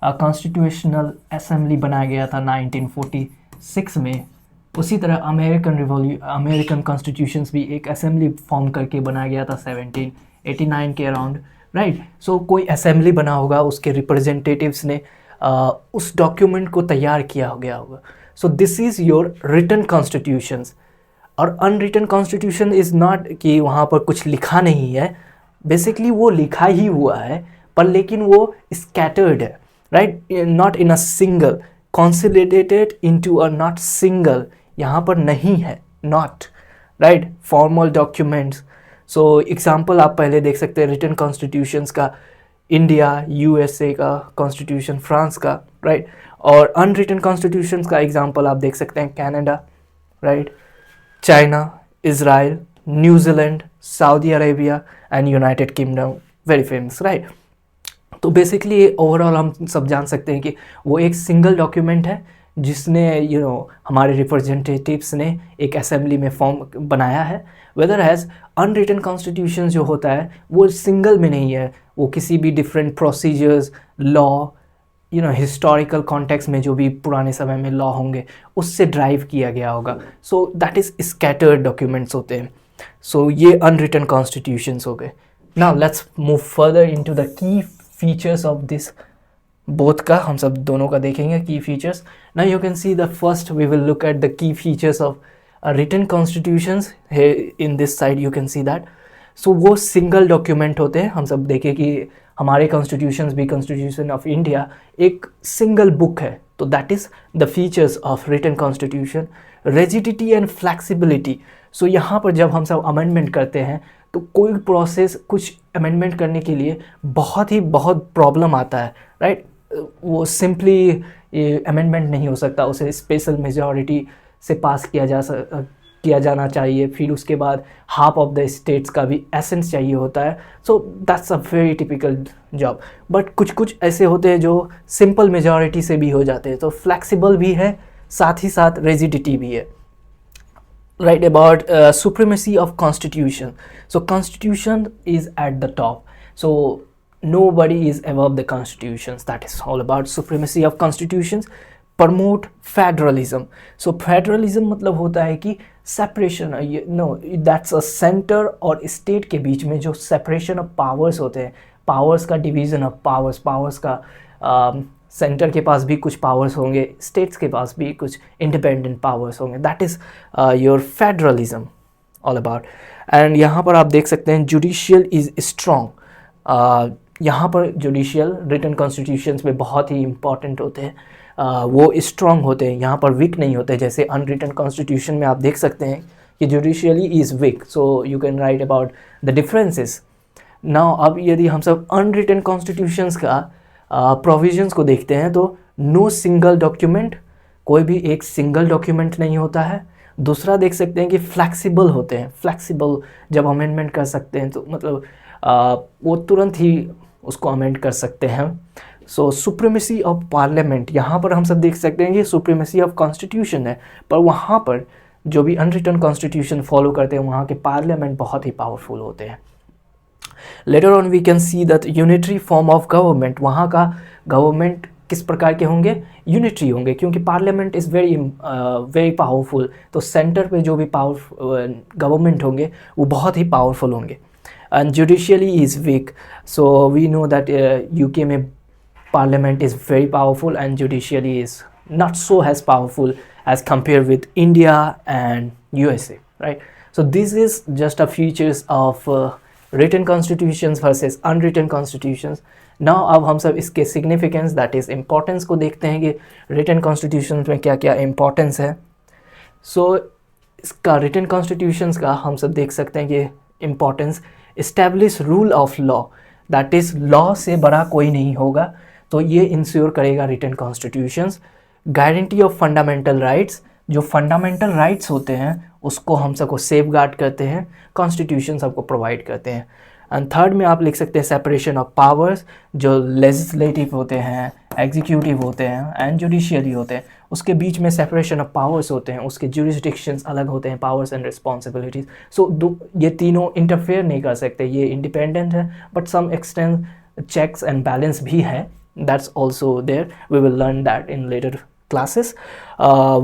कॉन्स्टिट्यूशनल असेंबली बनाया गया था 1946 में, उसी तरह अमेरिकन कॉन्स्टिट्यूशंस भी एक असेंबली फॉर्म करके बनाया गया था 1789 के अराउंड, राइट। सो कोई असेंबली बना होगा, उसके रिप्रेजेंटेटिव्स ने उस डॉक्यूमेंट को तैयार किया गया होगा। So this is your written constitutions. और अनरिटन कॉन्स्टिट्यूशन इज़ नॉट कि वहाँ पर कुछ लिखा नहीं है, बेसिकली वो लिखा ही हुआ है, पर लेकिन वो स्कैटर्ड है, right, not in a single, consolidated into a not single, यहाँ पर नहीं है, not, right, formal documents. So example आप पहले देख सकते हैं रिटन कॉन्स्टिट्यूशंस का, इंडिया, यूएसए का कॉन्स्टिट्यूशन, फ्रांस का, राइट, और अनरिटन कॉन्स्टिट्यूशंस का एग्जाम्पल आप देख सकते हैं Canada, right, China, Israel, New Zealand, Saudi Arabia and United kingdom, very famous, right. तो बेसिकली ओवरऑल हम सब जान सकते हैं कि वो एक सिंगल डॉक्यूमेंट है जिसने हमारे रिप्रेजेंटेटिव्स ने एक असेंबली में फॉर्म बनाया है। वेदर हैज़ अनरिटन कॉन्स्टिट्यूशन जो होता है वो सिंगल में नहीं है, वो किसी भी different procedures, law, historical context में जो भी पुराने समय में लॉ होंगे उससे ड्राइव किया गया होगा। So that is scattered documents होते हैं। सो ये अनरिटन कॉन्स्टिट्यूशंस हो गए। Now let's move further into the key features of this, both का हम सब दोनों का देखेंगे key features. Now you can see the first we will look at the key features of written constitutions. In this side you can see that. So वो single document होते हैं। हम सब देखें कि हमारे कॉन्स्टिट्यूशंस भी, कॉन्स्टिट्यूशन ऑफ इंडिया एक सिंगल बुक है। तो that is the features of written constitution. Rigidity and flexibility. So यहाँ पर जब हम सब अमेंडमेंट करते हैं तो कोई प्रोसेस, कुछ अमेंडमेंट करने के लिए बहुत प्रॉब्लम आता है, राइट। वो सिंपली अमेंडमेंट नहीं हो सकता, उसे स्पेशल मेजॉरिटी से पास किया जाना चाहिए, फिर उसके बाद हाफ ऑफ द स्टेट्स का भी एसेंस चाहिए होता है। So that's a very typical job. But कुछ ऐसे होते हैं जो सिंपल मेजॉरिटी से भी हो जाते हैं, तो फ्लेक्सिबल भी है, साथ ही साथ रिजिडिटी भी है, right। About supremacy of constitution. So constitution is at the top, so nobody is above the constitutions. That is all about supremacy of constitutions. Promote federalism. So federalism मतलब होता है कि separation, no, that's a center और state के बीच में जो separation of powers होते हैं, powers का division of powers का सेंटर के पास भी कुछ पावर्स होंगे, स्टेट्स के पास भी कुछ इंडिपेंडेंट पावर्स होंगे। That is your federalism all about. And यहाँ पर आप देख सकते हैं जुडिशियल इज़ स्ट्रॉन्ग। यहाँ पर जुडिशियल रिटन कॉन्स्टिट्यूशंस में बहुत ही इंपॉर्टेंट होते हैं, वो स्ट्रॉन्ग होते हैं, यहाँ पर वीक नहीं होते। जैसे अनरिटन कॉन्स्टिट्यूशन में आप देख सकते हैं कि judicially is weak, so you can write about the differences. Now अब यदि हम सब अनरिटन कॉन्स्टिट्यूशंस का प्रोविजंस को देखते हैं तो नो सिंगल डॉक्यूमेंट, कोई भी एक सिंगल डॉक्यूमेंट नहीं होता है। दूसरा देख सकते हैं कि फ्लेक्सिबल होते हैं, फ्लेक्सिबल जब अमेंडमेंट कर सकते हैं तो मतलब वो तुरंत ही उसको अमेंड कर सकते हैं। सो सुप्रीमेसी ऑफ पार्लियामेंट, यहाँ पर हम सब देख सकते हैं कि सुप्रीमेसी ऑफ कॉन्स्टिट्यूशन है, पर वहाँ पर जो भी अनरिटन कॉन्स्टिट्यूशन फॉलो करते हैं वहाँ के पार्लियामेंट बहुत ही पावरफुल होते हैं। Later on we can see that unitary form of government, वहाँ का गवर्नमेंट किस प्रकार के होंगे, यूनिटरी होंगे, क्योंकि पार्लियामेंट इज़ वेरी पावरफुल। तो सेंटर पे जो भी गवर्नमेंट होंगे वो बहुत ही पावरफुल होंगे। And judicially is weak, so we know that UK में parliament is very powerful and judicially is not so as powerful as compared with India and USA, right? So this is just a features of written constitutions versus unwritten constitutions. Now अब हम सब इसके significance, that is importance को देखते हैं कि written constitutions में क्या क्या importance है। So इसका written constitutions का हम सब देख सकते हैं कि importance, establish rule of law, that is law से बड़ा कोई नहीं होगा, तो ये इंश्योर करेगा written constitutions। Guarantee of fundamental rights, जो फंडामेंटल राइट्स होते हैं उसको हम सबको सेफ गार्ड करते हैं, कॉन्स्टिट्यूशन सबको प्रोवाइड करते हैं। एंड थर्ड में आप लिख सकते हैं सेपरेशन ऑफ पावर्स, जो लेजिस्लेटिव होते हैं, एग्जीक्यूटिव होते हैं एंड जुडिशियरी होते हैं, उसके बीच में सेपरेशन ऑफ पावर्स होते हैं, उसके जुरिस्डिक्शंस अलग होते हैं, पावर्स एंड रिस्पॉन्सिबिलिटीज। सो ये तीनों इंटरफेयर नहीं कर सकते, ये इंडिपेंडेंट है, but some extent checks and balance भी है, that's also there, we will learn that in later classes।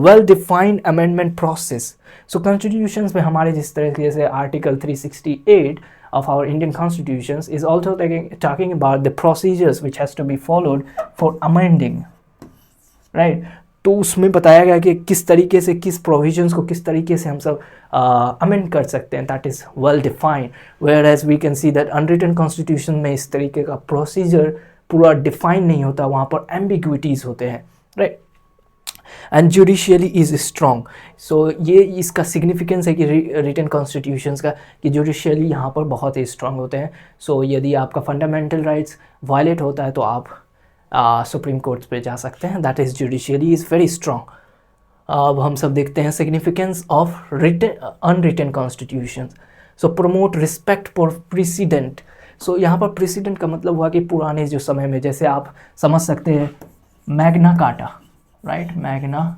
well defined amendment process, so constitutions में हमारे जिस तरीके से article 368 of our Indian constitutions is also talking about the procedures which has to be followed for amending, right? तो उसमें बताया गया कि किस तरीके से, किस प्रोविजंस को किस तरीके से हम सब अमेंड कर सकते हैं, that is well defined. Whereas we can see that unwritten constitution में इस तरीके का प्रोसीजर पूरा डिफाइन नहीं होता, वहाँ पर एम्बिग्विटीज़ होते हैं, right. And judicially is strong. So ये इसका सिग्निफिकेंस है कि रिटन कॉन्स्टिट्यूशंस का, कि जुडिशियली यहाँ पर बहुत ही स्ट्रॉन्ग होते हैं। सो यदि आपका फंडामेंटल राइट्स वायलेट होता है तो आप सुप्रीम कोर्ट पे जा सकते हैं। That is judicially is very strong. अब हम सब देखते हैं significance of written unwritten constitutions. So promote respect for president. So यहाँ पर प्रेसिडेंट का मतलब हुआ कि पुराने जो समय में, जैसे आप समझ सकते हैं Magna carta, right, Magna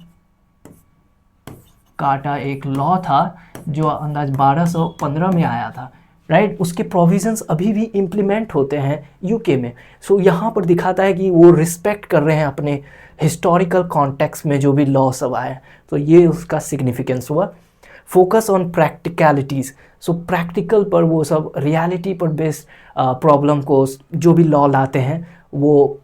carta एक लॉ था जो अंदाज 1215 में आया था, राइट। उसके प्रोविजंस अभी भी इम्प्लीमेंट होते हैं यूके में। सो यहाँ पर दिखाता है कि वो रिस्पेक्ट कर रहे हैं अपने हिस्टोरिकल कॉन्टेक्स्ट में जो भी लॉ सब आए। तो ये उसका सिग्निफिकेंस हुआ। Focus on practicalities. So practical पर, वो सब रियलिटी पर बेस्ड प्रॉब्लम को जो भी लॉ लाते हैं वो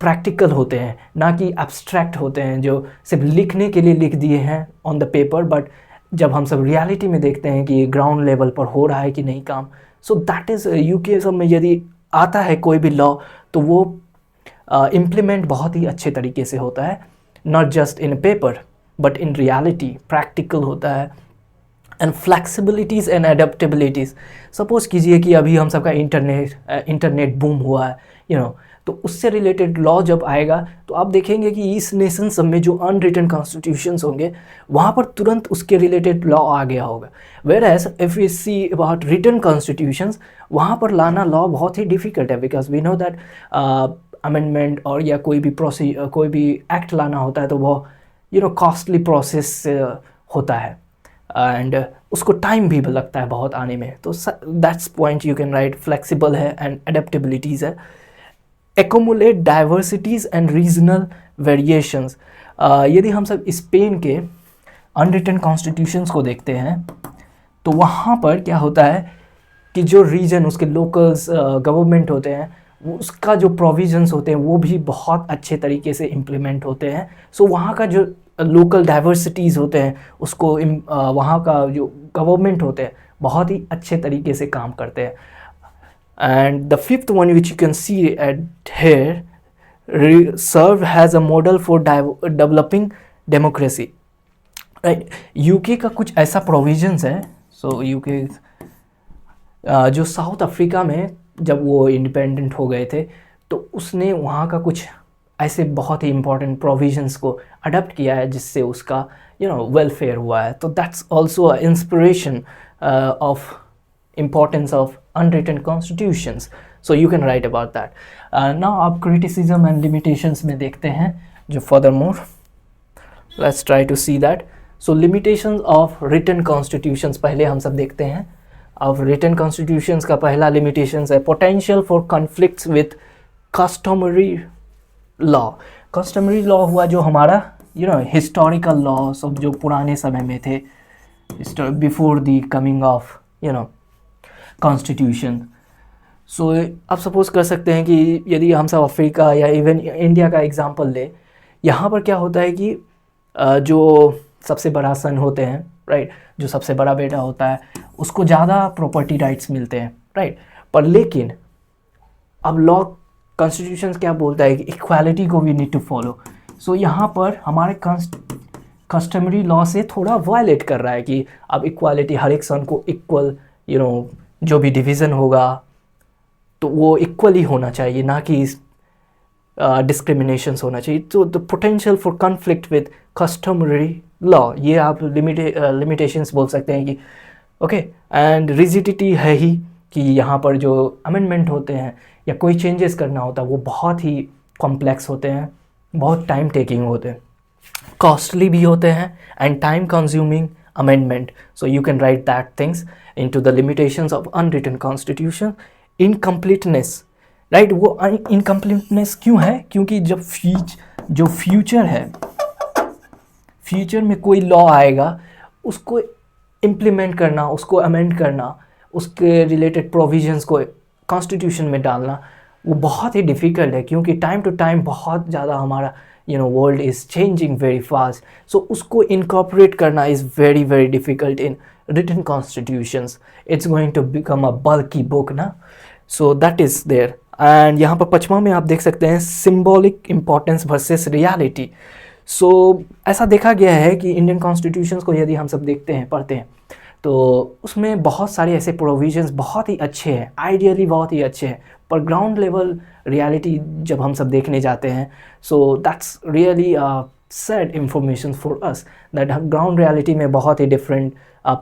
प्रैक्टिकल होते हैं, ना कि एब्स्ट्रैक्ट होते हैं जो सिर्फ लिखने के लिए लिख दिए हैं ऑन द पेपर, बट जब हम सब रियलिटी में देखते हैं कि ग्राउंड लेवल पर हो रहा है कि नहीं काम। सो दैट इज़ यूके सब में यदि आता है कोई भी लॉ तो वो इम्प्लीमेंट बहुत ही अच्छे तरीके से होता है, not just in paper but in reality, practical होता है। And flexibilities and adaptabilities. Suppose कीजिए कि अभी हम सबका इंटरनेट बूम हुआ है, तो उससे रिलेटेड लॉ जब आएगा तो आप देखेंगे कि इस नेशन सब में जो अनरिटन कॉन्स्टिट्यूशंस होंगे वहाँ पर तुरंत उसके रिलेटेड लॉ आ गया होगा। Whereas if we see about written constitutions, वहाँ पर लाना लॉ बहुत ही डिफ़िकल्ट है, because we know that amendment और या कोई भी एक्ट लाना होता है तो वो कॉस्टली प्रोसेस होता है एंड उसको टाइम भी लगता है बहुत आने में। तो that's point you can write, flexible है एंड एडेप्टेबिलिटीज़ है। Accumulate diversities and regional variations. यदि हम सब स्पेन के अनरिटन कॉन्स्टिट्यूशंस को देखते हैं तो वहाँ पर क्या होता है कि जो रीजन उसके लोकल्स गवर्नमेंट होते हैं उसका जो प्रोविजंस होते हैं वो भी बहुत अच्छे तरीके से इम्प्लीमेंट होते हैं। सो वहाँ का जो लोकल डाइवर्सिटीज़ होते हैं उसको वहाँ का जो गवर्नमेंट होते हैं बहुत ही अच्छे तरीके से काम करते हैं। And the fifth one which you can see at here serve as a model for developing democracy, right? UK का कुछ ऐसा प्रोविजंस है। So UK जो साउथ अफ्रीका में जब वो इंडिपेंडेंट हो गए थे तो उसने वहाँ का कुछ ऐसे बहुत ही इंपॉर्टेंट प्रोविजंस को अडॉप्ट किया है जिससे उसका वेलफेयर हुआ है। तो that's also a inspiration of importance of unwritten constitutions, so you can write about that. Now आप criticism and limitations में देखते हैं जो furthermore, let's try to see that. So limitations of written constitutions पहले हम सब देखते हैं। अब written constitutions का पहला limitations है potential for conflicts with customary law. customary law हुआ जो हमारा historical laws of जो पुराने समय में थे, before the coming of constitution. So आप सपोज कर सकते हैं कि यदि हम सब अफ्रीका या इवन इंडिया का एग्जांपल ले, यहाँ पर क्या होता है कि जो सबसे बड़ा सन होते हैं, राइट, जो सबसे बड़ा बेटा होता है उसको ज़्यादा प्रॉपर्टी राइट्स मिलते हैं, राइट। पर लेकिन अब लॉ कॉन्स्टिट्यूशन क्या बोलता है कि इक्वालिटी को वी नीड टू फॉलो। सो यहाँ पर हमारे कस्टमरी लॉ से थोड़ा वायलेट कर रहा है कि अब इक्वालिटी, हर एक सन को इक्वल जो भी डिवीज़न होगा तो वो इक्वली होना चाहिए, ना कि डिस्क्रिमिनेशंस होना चाहिए। तो the potential for conflict with customary law, ये आप लिमिटेशंस बोल सकते हैं कि ओके। एंड रिजिडिटी है ही कि यहाँ पर जो अमेंडमेंट होते हैं या कोई चेंजेस करना होता है वो बहुत ही कॉम्प्लेक्स होते हैं, बहुत टाइम टेकिंग होते हैं, कॉस्टली भी होते हैं and time consuming amendment. So you can write that things into the limitations of unwritten constitution. Incompleteness, right? वो incompleteness क्यों है? क्योंकि जब जो फ्यूचर है, फ्यूचर में कोई लॉ आएगा उसको इम्प्लीमेंट करना, उसको अमेंड करना, उसके रिलेटेड प्रोविजंस को कॉन्स्टिट्यूशन में डालना वो बहुत ही डिफ़िकल्ट है, क्योंकि टाइम टू टाइम बहुत ज़्यादा हमारा world is changing very fast. So उसको इनकॉर्पोरेट करना is very very difficult in written constitutions. It's going to become a bulky book ना। So that is there. And यहाँ पर 5वां में आप देख सकते हैं symbolic importance versus reality. So ऐसा देखा गया है कि इंडियन कॉन्स्टिट्यूशंस को यदि हम सब देखते हैं, पढ़ते हैं, तो उसमें बहुत सारे ऐसे प्रोविजंस बहुत ही अच्छे हैं, आइडियली बहुत ही अच्छे हैं, पर ग्राउंड लेवल रियलिटी जब हम सब देखने जाते हैं, so that's really sad information for us that ground reality में बहुत ही डिफरेंट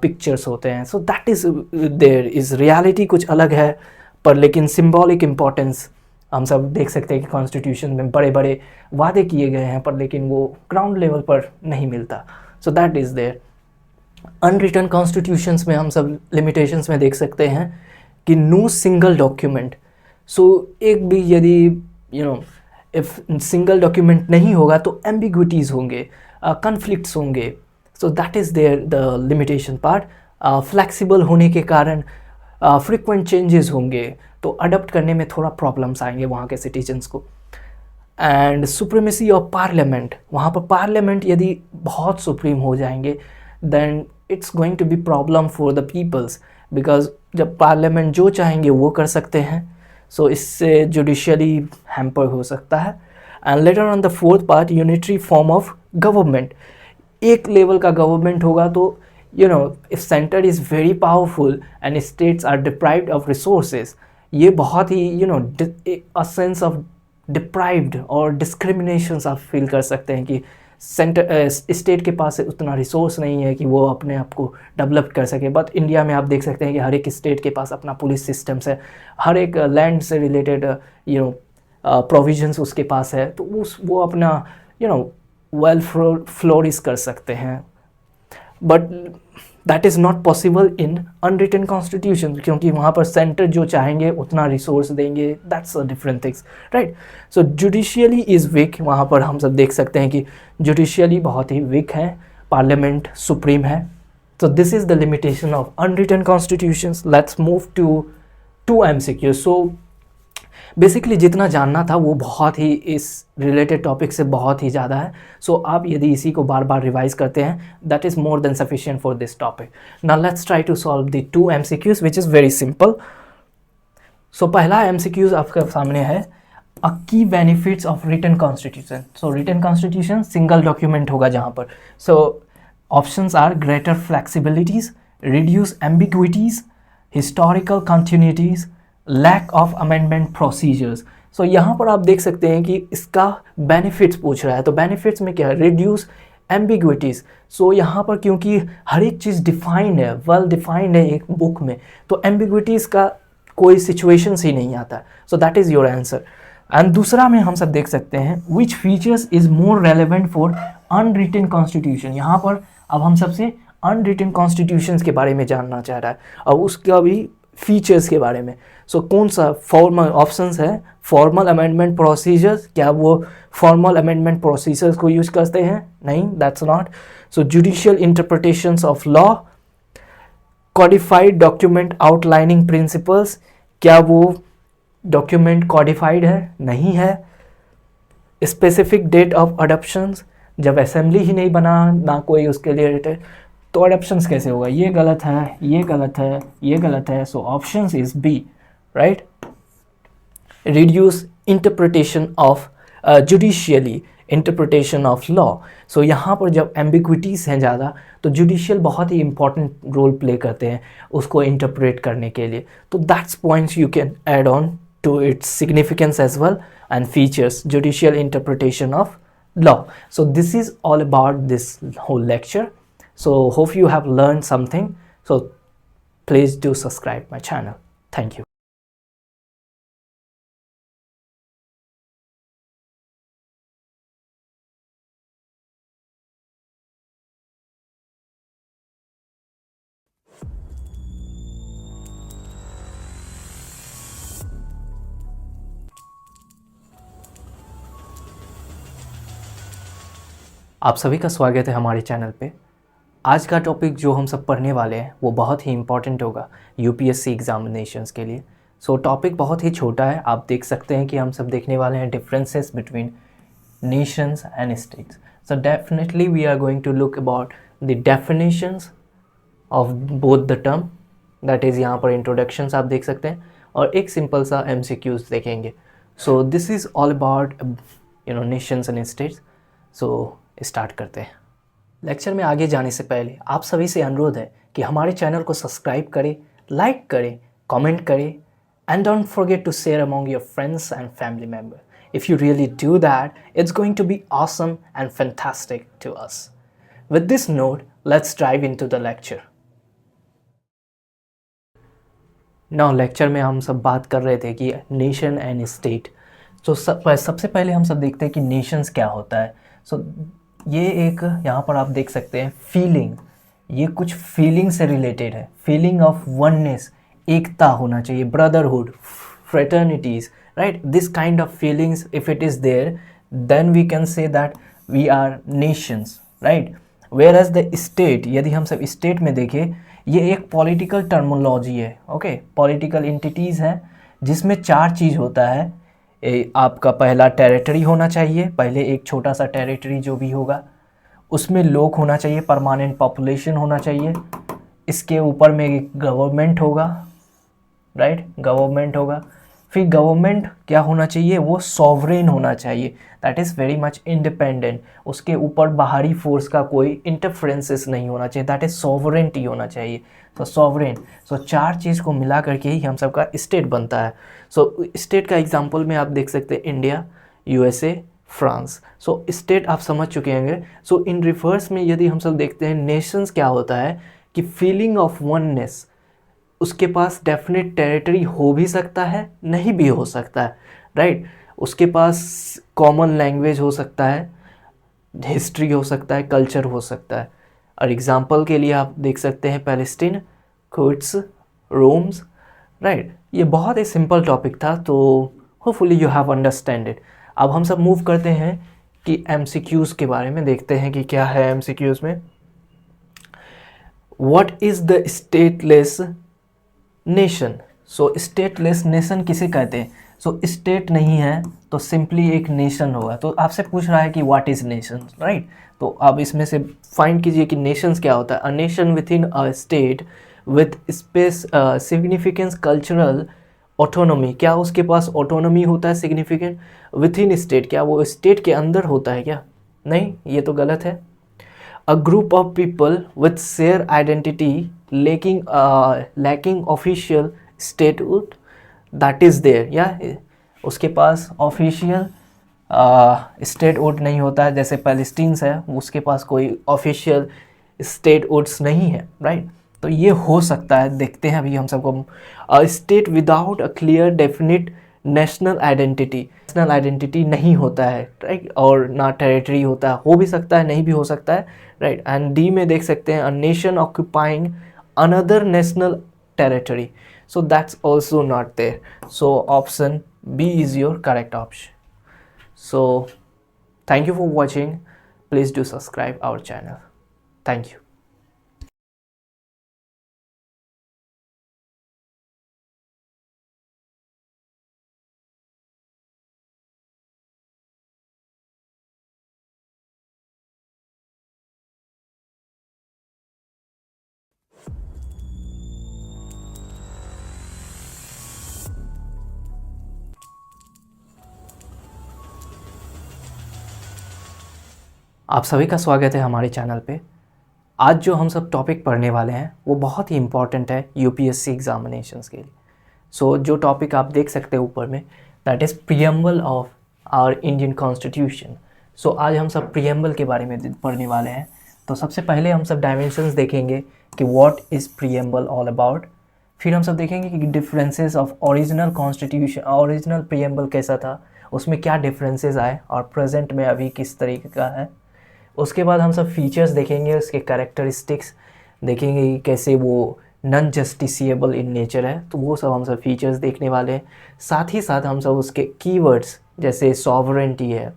पिक्चर्स होते हैं. So that is there is reality कुछ अलग है, पर लेकिन सिंबॉलिक इम्पोर्टेंस हम सब देख सकते हैं कि कॉन्स्टिट्यूशन में बड़े बड़े वादे किए गए हैं, पर लेकिन वो ग्राउंड लेवल पर नहीं मिलता. So that is there. Unwritten constitutions में हम सब लिमिटेशंस में देख सकते हैं कि नो सिंगल डॉक्यूमेंट. सो एक भी यदि इफ सिंगल डॉक्यूमेंट नहीं होगा तो एम्बिग्विटीज़ होंगे, कन्फ्लिक्ट्स होंगे. So that is there the limitation part. Flexible होने के कारण फ्रिक्वेंट चेंजेस होंगे, तो अडप्ट करने में थोड़ा प्रॉब्लम्स आएंगे वहाँ के सिटीजन्स को. एंड सुप्रीमेसी ऑफ पार्लियामेंट, वहाँ पर पार्लियामेंट यदि बहुत सुप्रीम हो जाएंगे then it's going to be problem for the peoples, because जब पार्लियामेंट जो चाहेंगे वो कर सकते हैं, सो इससे जुडिशियली हैम्पर हो सकता है. And later on the fourth part, unitary form of government. एक लेवल का गवर्नमेंट होगा तो if centre is very powerful and states are deprived of resources, ये बहुत ही अ सेंस ऑफ डिप्राइव्ड और डिस्क्रिमिनेशंस आप फील कर सकते हैं कि सेंटर स्टेट के पास उतना रिसोर्स नहीं है कि वो अपने आप को डेवलप कर सके. बट इंडिया में आप देख सकते हैं कि हर एक स्टेट के पास अपना पुलिस सिस्टम्स है, हर एक लैंड से रिलेटेड प्रोविजंस उसके पास है, तो वो अपना वेल फ्लोरिश कर सकते हैं. But that is not possible in unwritten constitution, क्योंकि वहाँ पर सेंटर जो चाहेंगे उतना रिसोर्स देंगे. That's a different things, right. So judicially is week. वहाँ पर हम सब देख सकते हैं कि जुडिशियली बहुत ही वीक है, पार्लियामेंट सुप्रीम है. So this is the limitation of unwritten constitutions. Let's move to MCQ. So basically जितना जानना था वो बहुत ही इस रिलेटेड टॉपिक से बहुत ही ज़्यादा है. सो आप यदि इसी को बार बार रिवाइज करते हैं, that is more than sufficient for this topic. Now let's try to solve the 2 MCQs which is very simple. So पहला MCQs आपके सामने है, a key benefits of written constitution. So written constitution single document होगा जहाँ पर. So options are greater flexibilities, reduce ambiguities, historical continuities, lack of amendment procedures. So यहाँ पर आप देख सकते हैं कि इसका बेनिफिट्स पूछ रहा है, तो बेनिफिट्स में क्या है, रिड्यूस एम्बिग्विटीज़. सो यहाँ पर क्योंकि हर एक चीज़ डिफाइंड है, वेल डिफाइंड है एक बुक में, तो एम्बिग्विटीज़ का कोई सिचुएशंस ही नहीं आता. So that is your answer. And दूसरा में हम सब देख सकते हैं, which features is more relevant for unwritten constitution. यहाँ पर अब हम सबसे अनरिटन कॉन्स्टिट्यूशंस के बारे में जानना चाह रहा है, और उसका भी फीचर्स के बारे में. सो कौन सा फॉर्मल ऑप्शंस है, फॉर्मल अमेंडमेंट प्रोसीजर्स, क्या वो फॉर्मल अमेंडमेंट प्रोसीजर्स को यूज़ करते हैं? नहीं, that's not. So judicial interpretations of law, codified document outlining principles, क्या वो डॉक्यूमेंट कॉडिफाइड है? नहीं है. स्पेसिफिक डेट ऑफ अडॉप्शंस, जब असेंबली ही नहीं बना, ना कोई उसके लिए रिलेटेड, तो अडॉप्शंस कैसे होगा? ये गलत है, ये गलत है, ये गलत है. So options is B, right. Reduce interpretation of judicially interpretation of law. So यहाँ पर जब एम्बिग्विटीज़ हैं ज़्यादा, तो जुडिशियल बहुत ही इंपॉर्टेंट रोल प्ले करते हैं उसको इंटरप्रेट करने के लिए. तो that's points you can add on to its significance as well and features, judicial interpretation of law. So this is all about this whole lecture. So hope you have learned something. So please do subscribe my channel. Thank you. आप सभी का स्वागत है हमारे channel पे. आज का topic जो हम सब पढ़ने वाले हैं वो बहुत ही इम्पॉर्टेंट होगा यूपीएससी एग्जामिनेशंस के लिए. सो टॉपिक बहुत ही छोटा है. आप देख सकते हैं कि हम सब देखने वाले हैं differences between nations and states. So definitely we are going to look about the definitions of both the term, that is यहाँ पर इंट्रोडक्शंस आप देख सकते हैं, और एक सिंपल सा MCQs देखेंगे. सो this is all about Nations and states. So start करते हैं। लेक्चर में आगे जाने से पहले आप सभी से अनुरोध है कि हमारे चैनल को सब्सक्राइब करें, लाइक करें, कमेंट करें and don't forget to share among your friends and family members. If you really do that, it's going to be awesome and fantastic to us. With this note, let's dive into the lecture. Now lecture में हम सब बात कर रहे थे कि nation and state. तो सबसे पहले हम सब देखते हैं कि nations क्या होता है. So ये एक यहाँ पर आप देख सकते हैं feeling. ये कुछ feeling से related है. Feeling of oneness. एकता होना चाहिए, brotherhood, fraternities, right? This kind of feelings, if it is there, then we can say that we are nations, right? Whereas the state, यदि हम सब state में देखें, ये एक political terminology है, okay? Political entities है जिसमें 4 चीज़ होता है। आपका पहला टेरिटरी होना चाहिए, पहले एक छोटा सा टेरिटरी जो भी होगा उसमें लोग होना चाहिए, परमानेंट पॉपुलेशन होना चाहिए, इसके ऊपर में एक गवर्नमेंट होगा, राइट, गवर्नमेंट होगा। फिर गवर्नमेंट क्या होना चाहिए, वो सॉवरेन होना चाहिए, that is very much independent, उसके ऊपर बाहरी फोर्स का कोई इंटरफ्रेंसेस नहीं होना चाहिए, दैट इज़ सॉवरेंटी होना चाहिए। तो सॉवरेन, सो 4 चीज़ को मिला करके ही हम सबका स्टेट बनता है। सो स्टेट का एग्जांपल में आप देख सकते हैं इंडिया, यूएसए, फ्रांस। सो स्टेट आप समझ चुके होंगे। सो इन रिवर्स में यदि हम सब देखते हैं नेशंस क्या होता है कि फीलिंग ऑफ वननेस, उसके पास डेफिनेट टेरिटरी हो भी सकता है, नहीं भी हो सकता है, राइट। उसके पास कॉमन लैंग्वेज हो सकता है, हिस्ट्री हो सकता है, कल्चर हो सकता है। और एग्जांपल के लिए आप देख सकते हैं पैलेस्टीन, कुड्स, रोम्स, राइट। ये बहुत ही सिंपल टॉपिक था, तो होपफुली यू हैव अंडरस्टैंडेड। अब हम सब मूव करते हैं कि एमसीक्यूज़ के बारे में देखते हैं कि क्या है एमसीक्यूज़ में। What is the stateless nation. So stateless nation किसे कहते हैं। सो स्टेट नहीं है तो सिंपली एक नेशन होगा। तो आपसे पूछ रहा है कि व्हाट इज़ नेशन, राइट। तो आप इसमें से फाइंड कीजिए कि नेशंस क्या होता है। A nation with in a state with space significance cultural autonomy, क्या उसके पास ऑटोनॉमी होता है सिग्निफिकेंट विथ इन स्टेट, क्या वो स्टेट के अंदर होता है क्या, नहीं, ये तो गलत है। A group of people with shared identity lacking official statehood that is there, या उसके पास ऑफिशियल स्टेटहुड नहीं होता है, जैसे पैलेस्टीन्स है उसके पास कोई ऑफिशियल स्टेटहुड्स नहीं है, राइट। तो ये हो सकता है, देखते हैं अभी हम सबको। State without a clear definite national identity, national identity नहीं होता है, राइट, और ना टेरिटरी होता है, हो भी सकता है, नहीं भी हो सकता है, राइट। एंड डी में देख सकते हैं a nation occupying another national territory, so that's also not there. So option B is your correct option. So thank you for watching, please do subscribe our channel, thank you. आप सभी का स्वागत है हमारे चैनल पे। आज जो हम सब टॉपिक पढ़ने वाले हैं वो बहुत ही इम्पॉर्टेंट है यूपीएससी एग्जामिनेशंस के लिए। सो जो टॉपिक आप देख सकते हैं ऊपर में, that is preamble of our Indian constitution. So आज हम सब प्रीएम्बल के बारे में पढ़ने वाले हैं। तो सबसे पहले हम सब डायमेंशंस देखेंगे कि what is preamble all about. फिर हम सब देखेंगे कि differences of original constitution, original preamble कैसा था, उसमें क्या डिफरेंसेस आए और प्रेजेंट में अभी किस तरीके का है। उसके बाद हम सब फीचर्स देखेंगे, उसके कैरेक्टरिस्टिक्स देखेंगे कि कैसे वो नॉन जस्टिसिएबल इन नेचर है, तो वो सब हम सब फीचर्स देखने वाले हैं। साथ ही साथ हम सब उसके कीवर्ड्स जैसे सॉवरेंटी है,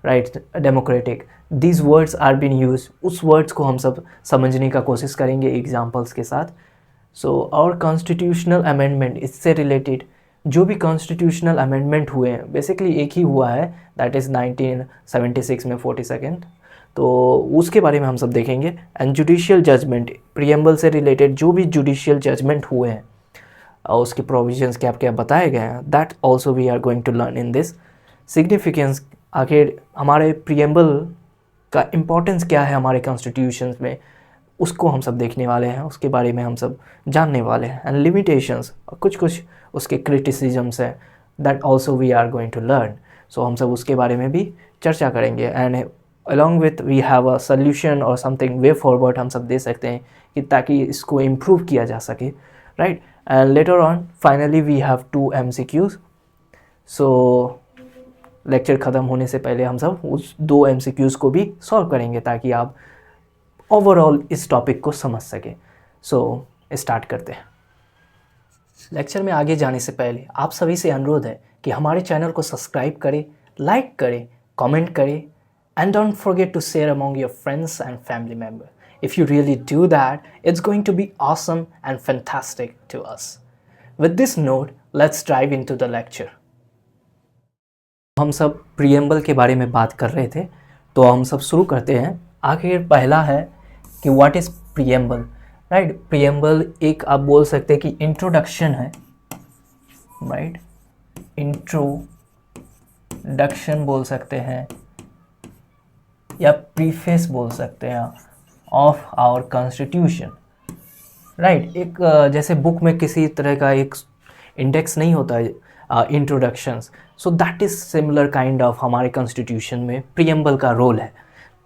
right, democratic, these words are been use, उस वर्ड्स को हम सब समझने का कोशिश करेंगे एग्जांपल्स के साथ। सो और कॉन्स्टिट्यूशनल अमेंडमेंट, इससे रिलेटेड जो भी कॉन्स्टिट्यूशनल अमेंडमेंट हुए हैं, बेसिकली एक ही हुआ है, दैट इज़ 1976 में 42nd, तो उसके बारे में हम सब देखेंगे। एंड जुडिशियल जजमेंट, प्रीएम्बल से रिलेटेड जो भी जुडिशियल जजमेंट हुए हैं और उसके प्रोविजंस क्या क्या बताए गए हैं, that also we are going to learn in this. Significance, आखिर हमारे प्रीएम्बल उसका इम्पोर्टेंस क्या है हमारे कॉन्स्टिट्यूशन में, उसको हम सब देखने वाले हैं, उसके बारे में हम सब जानने वाले हैं। एंड लिमिटेशंस, कुछ कुछ उसके क्रिटिसिजम्स हैं, that also we are going to learn. So हम सब उसके बारे में भी चर्चा करेंगे। And along with we have a solution और समथिंग वे फॉरवर्ड हम सब दे सकते हैं कि ताकि इसको इम्प्रूव किया जा सके, right. And later on finally we have 2 MCQs। So lecture ख़त्म होने से पहले हम सब उस 2 MCQs को भी सॉल्व करेंगे ताकि आप ओवरऑल इस टॉपिक को समझ सकें। सो स्टार्ट करते हैं। लेक्चर में आगे जाने से पहले आप सभी से अनुरोध है कि हमारे चैनल को सब्सक्राइब करें, लाइक करें, कमेंट करें, and don't forget to share among your friends and family member. If you really do that, it's going to be awesome and fantastic to us. With this note, let's dive into the lecture. हम सब preamble के बारे में बात कर रहे थे, तो हम सब शुरू करते हैं। आखिर पहला है कि what is preamble, right. Preamble एक आप बोल सकते हैं कि इंट्रोडक्शन है, राइट। इंट्रोडक्शन बोल सकते हैं या प्रीफेस बोल सकते हैं ऑफ आवर कॉन्स्टिट्यूशन, राइट। एक जैसे बुक में किसी तरह का एक इंडेक्स नहीं होता है introductions, so that is similar kind of हमारे कॉन्स्टिट्यूशन में प्रीएम्बल का रोल है।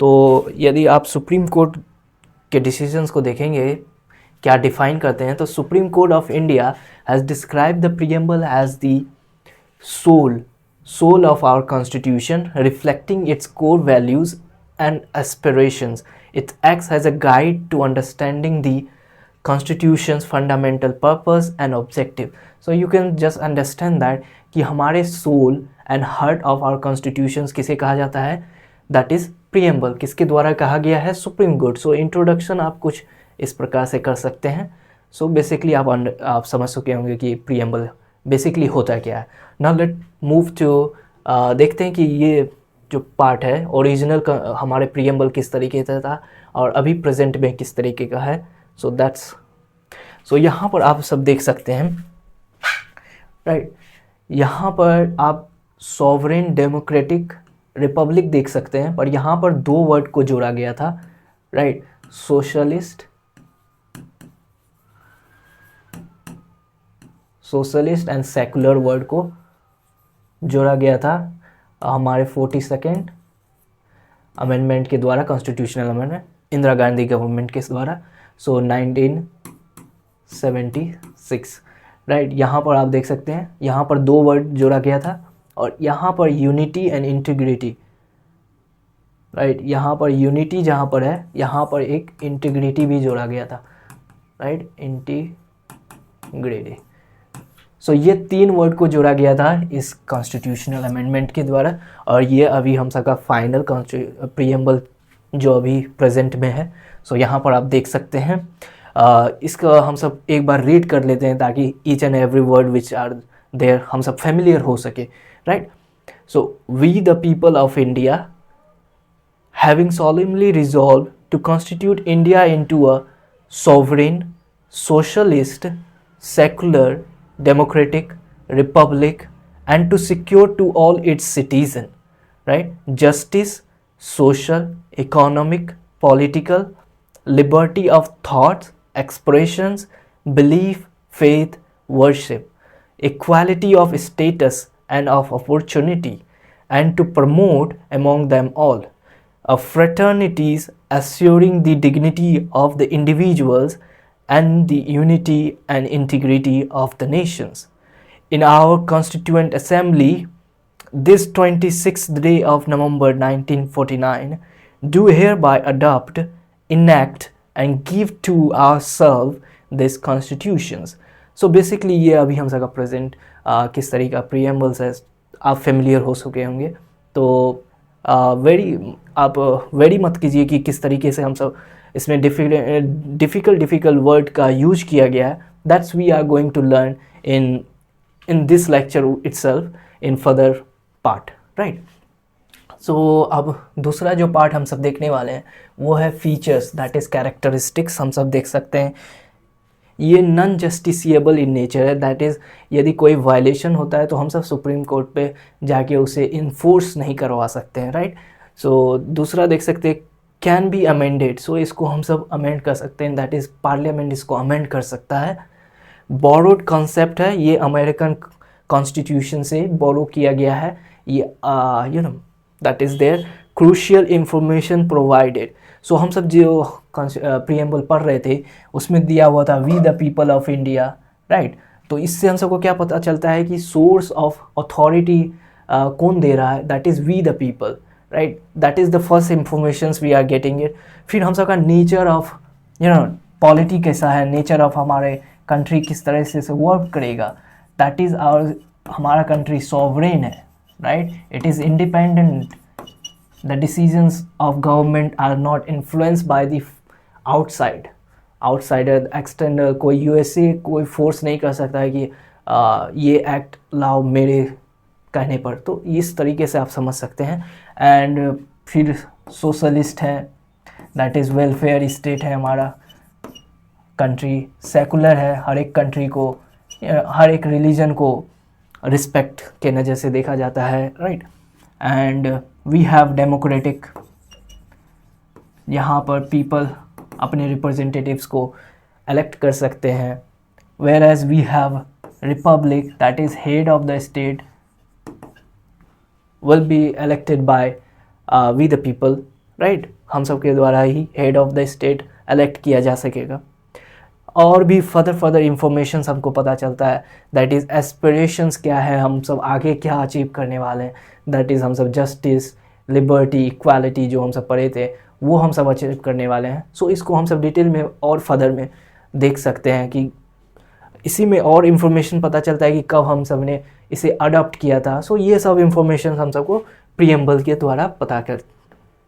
तो यदि आप सुप्रीम कोर्ट के डिसीजंस को देखेंगे क्या डिफाइन करते हैं, तो supreme court of India has describe the preamble as the soul of our constitution reflecting its core values and aspirations. It acts as a guide to understanding the Constitution's fundamental purpose and objective. So you can just understand that कि हमारे soul and heart of our constitutions किसे कहा जाता है, that is preamble। किसके द्वारा कहा गया है, सुप्रीम कोर्ट। सो इंट्रोडक्शन आप कुछ इस प्रकार से कर सकते हैं। सो बेसिकली आप समझ चुके होंगे कि preamble बेसिकली होता क्या है। नाउ लेट मूव टू देखते हैं कि ये जो पार्ट है ओरिजिनल का हमारे प्रीएम्बल किस तरीके से था और अभी प्रेजेंट में किस तरीके का है। सो यहाँ पर आप सब देख सकते हैं, राइट। यहाँ पर आप सॉवरेन डेमोक्रेटिक रिपब्लिक देख सकते हैं, पर यहाँ पर 2 वर्ड को जोड़ा गया था, right. Socialist and secular word को जोड़ा गया था हमारे 42nd अमेंडमेंट के द्वारा, constitutional amendment Indira Gandhi government के द्वारा। सो 1976, राइट। यहाँ पर आप देख सकते हैं यहाँ पर 2 वर्ड जोड़ा गया था और यहाँ पर यूनिटी एंड इंटीग्रिटी, राइट। यहाँ पर यूनिटी जहाँ पर है, यहाँ पर एक इंटीग्रिटी भी जोड़ा गया था, राइट, इंटीग्रिटी। सो ये 3 वर्ड को जोड़ा गया था इस कॉन्स्टिट्यूशनल अमेंडमेंट के द्वारा, और ये अभी हम सबका फाइनल प्रीएम्बल जो अभी प्रेजेंट में है। सो यहाँ पर आप देख सकते हैं। इसका हम सब एक बार रीड कर लेते हैं ताकि each and every word which are there हम सब फेमिलियर हो सके, right. So we the people of India having solemnly resolved to constitute India into a sovereign, socialist, secular, democratic republic, and to secure to all its citizens, right, justice, social, economic, political, liberty of thoughts, expressions, belief, faith, worship, equality of status and of opportunity, and to promote among them all a fraternities assuring the dignity of the individuals and the unity and integrity of the nations. In our Constituent Assembly, this 26th day of November 1949, do hereby adopt, enact and give to ourselves these constitutions. So basically ये अभी हम सबका present किस तरीके का प्रीएम्बल्स है आप familiar हो चुके होंगे। तो वेरी मत कीजिए कि किस तरीके से हम सब इसमें डिफ़िकल्ट वर्ड का यूज किया गया है। That's we are going to learn in this lecture itself in further part, right. So अब दूसरा जो पार्ट हम सब देखने वाले हैं वो है फीचर्स, दैट इज़ कैरेक्टरिस्टिक्स। हम सब देख सकते हैं ये नॉन जस्टिसिएबल इन नेचर है, दैट इज़ यदि कोई वायलेशन होता है तो हम सब सुप्रीम कोर्ट पे जाके उसे इन्फोर्स नहीं करवा सकते हैं, राइट। सो दूसरा देख सकते हैं कैन बी अमेंडेड, सो इसको हम सब अमेंड कर सकते हैं, दैट इज़ पार्लियामेंट इसको अमेंड कर सकता है। बोरोड कॉन्सेप्ट है, ये अमेरिकन कॉन्स्टिट्यूशन से बोरो किया गया है, ये that is their crucial information provided. So हम सब जो प्रीएम्बल पढ़ रहे थे उसमें दिया हुआ था we the people of India, right. तो इससे हम सबको क्या पता चलता है कि सोर्स ऑफ अथॉरिटी कौन दे रहा है, that is we the people, right. That is the first information we are getting it. फिर हम सबका नेचर ऑफ पॉलिटी कैसा है, नेचर ऑफ हमारे कंट्री किस तरह से वर्क करेगा, दैट इज़ आवर, हमारा कंट्री सॉवरेन है, right, it is independent, the decisions of government are not influenced by the outsider, external, कोई यूएसए कोई फोर्स नहीं कर सकता है कि ये एक्ट लाओ मेरे कहने पर। तो इस तरीके से आप समझ सकते हैं। एंड फिर सोशलिस्ट है, दैट इज़ वेलफेयर स्टेट है हमारा कंट्री, सेकुलर है, हर एक कंट्री को, हर एक रिलीजन को रिस्पेक्ट के नज़र से देखा जाता है, right. And we have democratic, यहाँ पर पीपल अपने रिप्रेजेंटेटिव्स को इलेक्ट कर सकते हैं। Whereas we have republic, that is head of the state will be elected by we the people, right. हम सब के द्वारा ही head of the state elect किया जा सकेगा। और भी फर्दर इंफॉर्मेशन हमको पता चलता है, दैट इज़ एस्पिरेशंस क्या है, हम सब आगे क्या अचीव करने वाले हैं, दैट इज़ हम सब जस्टिस, लिबर्टी, इक्वालिटी जो हम सब पढ़े थे वो हम सब अचीव करने वाले हैं। सो इसको हम सब डिटेल में और फर्दर में देख सकते हैं कि इसी में और इन्फॉर्मेशन पता चलता है कि कब हम सब ने इसे अडॉप्ट किया था। सो ये सब इन्फॉर्मेशन हम सबको प्रीएम्बल के द्वारा पता कर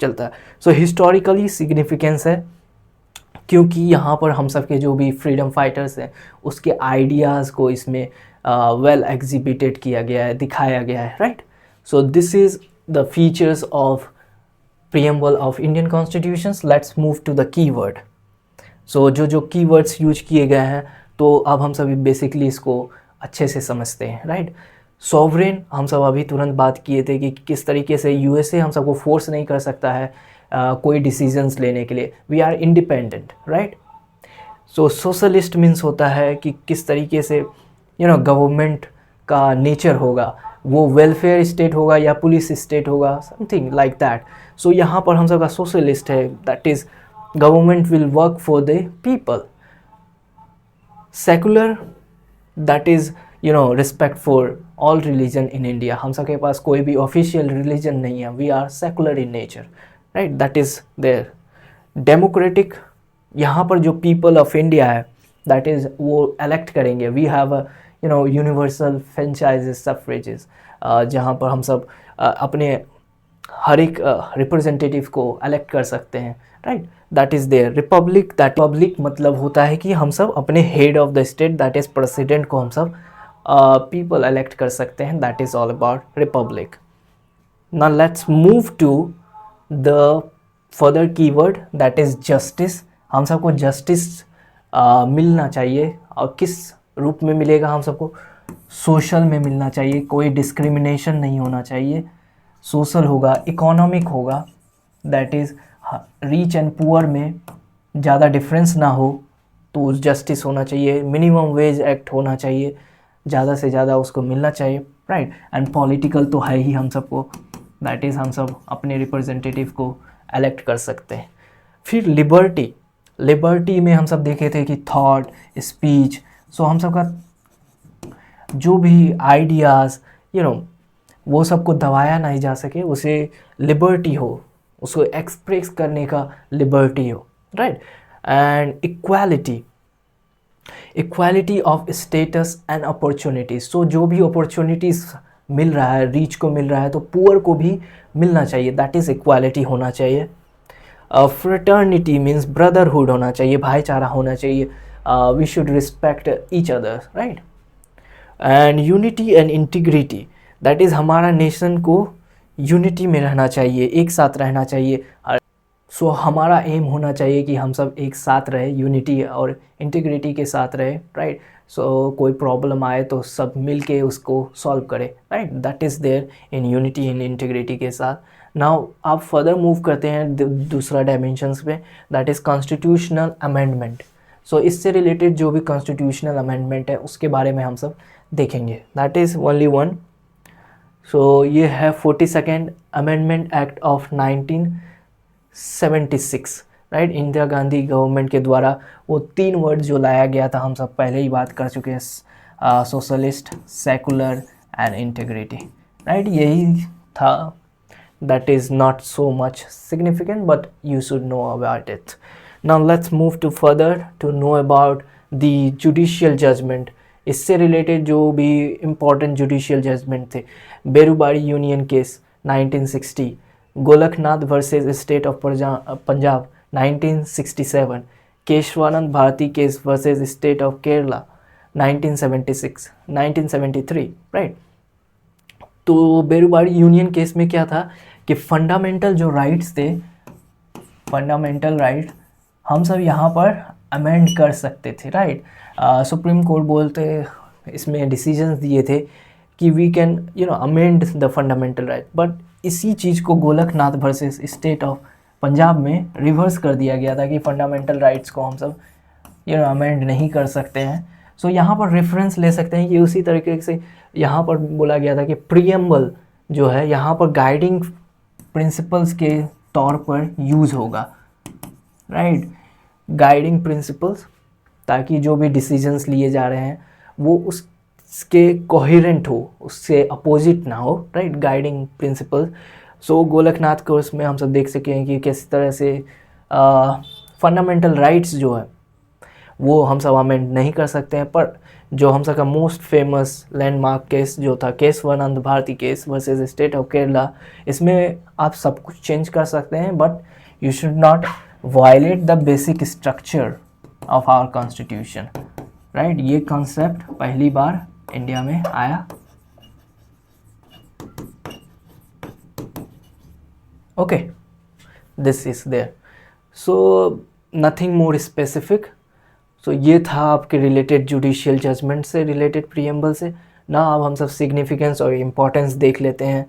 चलता है। सो हिस्टोरिकली सिग्निफिकेंस है क्योंकि यहाँ पर हम सब के जो भी फ्रीडम फाइटर्स हैं उसके आइडियाज़ को इसमें वेल एग्जिबिटेड किया गया है, दिखाया गया है, right. So this is the features of preamble of Indian constitutions. Let's move to the keyword. So जो keywords यूज किए गए हैं तो अब हम सभी बेसिकली इसको अच्छे से समझते हैं, राइट। सॉवरेन हम सब अभी तुरंत बात किए थे कि किस तरीके से यूएसए हम सबको फोर्स नहीं कर सकता है कोई डिसीजंस लेने के लिए, we are independent, right. So socialist means होता है कि किस तरीके से गवर्नमेंट का नेचर होगा, वो वेलफेयर स्टेट होगा या पुलिस स्टेट होगा, समथिंग लाइक दैट। सो यहाँ पर हम सबका सोशलिस्ट है, that is government will work for the people. Secular, that is respect for all religion in India, हम सबके पास कोई भी ऑफिशियल रिलीजन नहीं है, we are secular in nature, right, that is there. Democratic, यहाँ पर जो पीपल ऑफ इंडिया है दैट इज़ वो एलेक्ट करेंगे, वी हैव यूनिवर्सल फ्रेंचाइजेस सफ्रेजेस, जहाँ पर हम सब अपने हर एक रिप्रेजेंटेटिव को एलेक्ट कर सकते हैं, right, that is there. Republic, that public मतलब होता है कि हम सब अपने head of the state that is president को हम सब पीपल एलेक्ट कर सकते हैं, that is all about republic. Now let's move to the further keyword that is justice. हम सबको जस्टिस मिलना चाहिए, और किस रूप में मिलेगा हम सबको, सोशल में मिलना चाहिए, कोई डिस्क्रिमिनेशन नहीं होना चाहिए, सोशल होगा, इकोनॉमिक होगा, that is rich and poor में ज़्यादा डिफरेंस ना हो तो जस्टिस होना चाहिए, मिनिमम वेज एक्ट होना चाहिए, ज़्यादा से ज़्यादा उसको मिलना चाहिए, राइट। एंड पॉलिटिकल तो है ही हम सबको, दैट इज़ हम सब अपने रिप्रेजेंटेटिव को एलेक्ट कर सकते हैं। फिर लिबर्टी, लिबर्टी में हम सब देखे थे कि थॉट, स्पीच, सो हम सब का जो भी आइडियाज़ वो सबको दबाया नहीं जा सके, उसे लिबर्टी हो, उसको एक्सप्रेस करने का लिबर्टी हो, right. And equality, equality of status and opportunities, so जो भी अपॉर्चुनिटीज़ मिल रहा है, रीच को मिल रहा है तो पुअर को भी मिलना चाहिए, दैट इज़ इक्वालिटी होना चाहिए। फ्रेटर्निटी मीन्स ब्रदरहुड होना चाहिए, भाईचारा होना चाहिए, we should respect each other, right. And unity and integrity, that is हमारा नेशन को यूनिटी में रहना चाहिए, एक साथ रहना चाहिए। सो हमारा एम होना चाहिए कि हम सब एक साथ रहे, यूनिटी और इंटीग्रिटी के साथ रहे, राइट। सो कोई प्रॉब्लम आए तो सब मिल के उसको सॉल्व करें, right. That is there in unity in integrity के साथ। नाउ आप फर्दर मूव करते हैं दूसरा डायमेंशंस पे, दैट इज़ कॉन्स्टिट्यूशनल अमेंडमेंट। सो इससे रिलेटेड जो भी कॉन्स्टिट्यूशनल अमेंडमेंट है उसके बारे में हम सब देखेंगे, दैट इज़ ओनली वन। सो ये है 42nd amendment act of 1976, right. Indira Gandhi government के द्वारा वो 3 वर्ड जो लाया गया था, हम सब पहले ही बात कर चुके हैं, socialist, secular and integrity, right. यही था, that is not so much significant but you should know about it. Now let's move to further to know about the judicial judgement. इससे रिलेटेड जो भी इम्पोर्टेंट जुडिशियल जजमेंट थे, Berubari union case 1960, Golaknath versus state of Punjab 1967, Keshavananda Bharati case versus state of Kerala 1976, 1973, right. तो Berubari union case में क्या था कि fundamental जो राइट्स थे, फंडामेंटल राइट हम सब यहाँ पर अमेंड कर सकते थे, राइट। सुप्रीम कोर्ट बोलते इसमें डिसीजंस दिए थे कि we can amend the fundamental right, but इसी चीज़ को Golaknath versus state of Punjab में रिवर्स कर दिया गया था कि फंडामेंटल राइट्स को हम सब अमेंड नहीं कर सकते हैं। सो यहाँ पर रेफरेंस ले सकते हैं कि उसी तरीके से यहाँ पर बोला गया था कि प्रीएम्बल जो है यहाँ पर गाइडिंग प्रिंसिपल्स के तौर पर यूज़ होगा, राइट। गाइडिंग प्रिंसिपल्स, ताकि जो भी डिसीजंस लिए जा रहे हैं वो उसके कोहेरेंट हो, उससे अपोजिट ना हो, right. Guiding principles. So Golaknath course में हम सब देख सके हैं कि किस तरह से फंडामेंटल राइट्स जो है वो हम सब अमेंड नहीं कर सकते हैं, पर जो हम सब का मोस्ट फेमस लैंडमार्क केस जो था Kesavananda Bharati case versus state of Kerala, इसमें आप सब कुछ चेंज कर सकते हैं but you should not violate the basic structure of our constitution, right. ये कॉन्सेप्ट पहली बार इंडिया में आया। Okay, this is there. So nothing more specific. So ये था आपके रिलेटेड जुडिशियल जजमेंट से रिलेटेड प्रीएम्बल से। ना अब हम सब सिग्निफिकेंस और इम्पोर्टेंस देख लेते हैं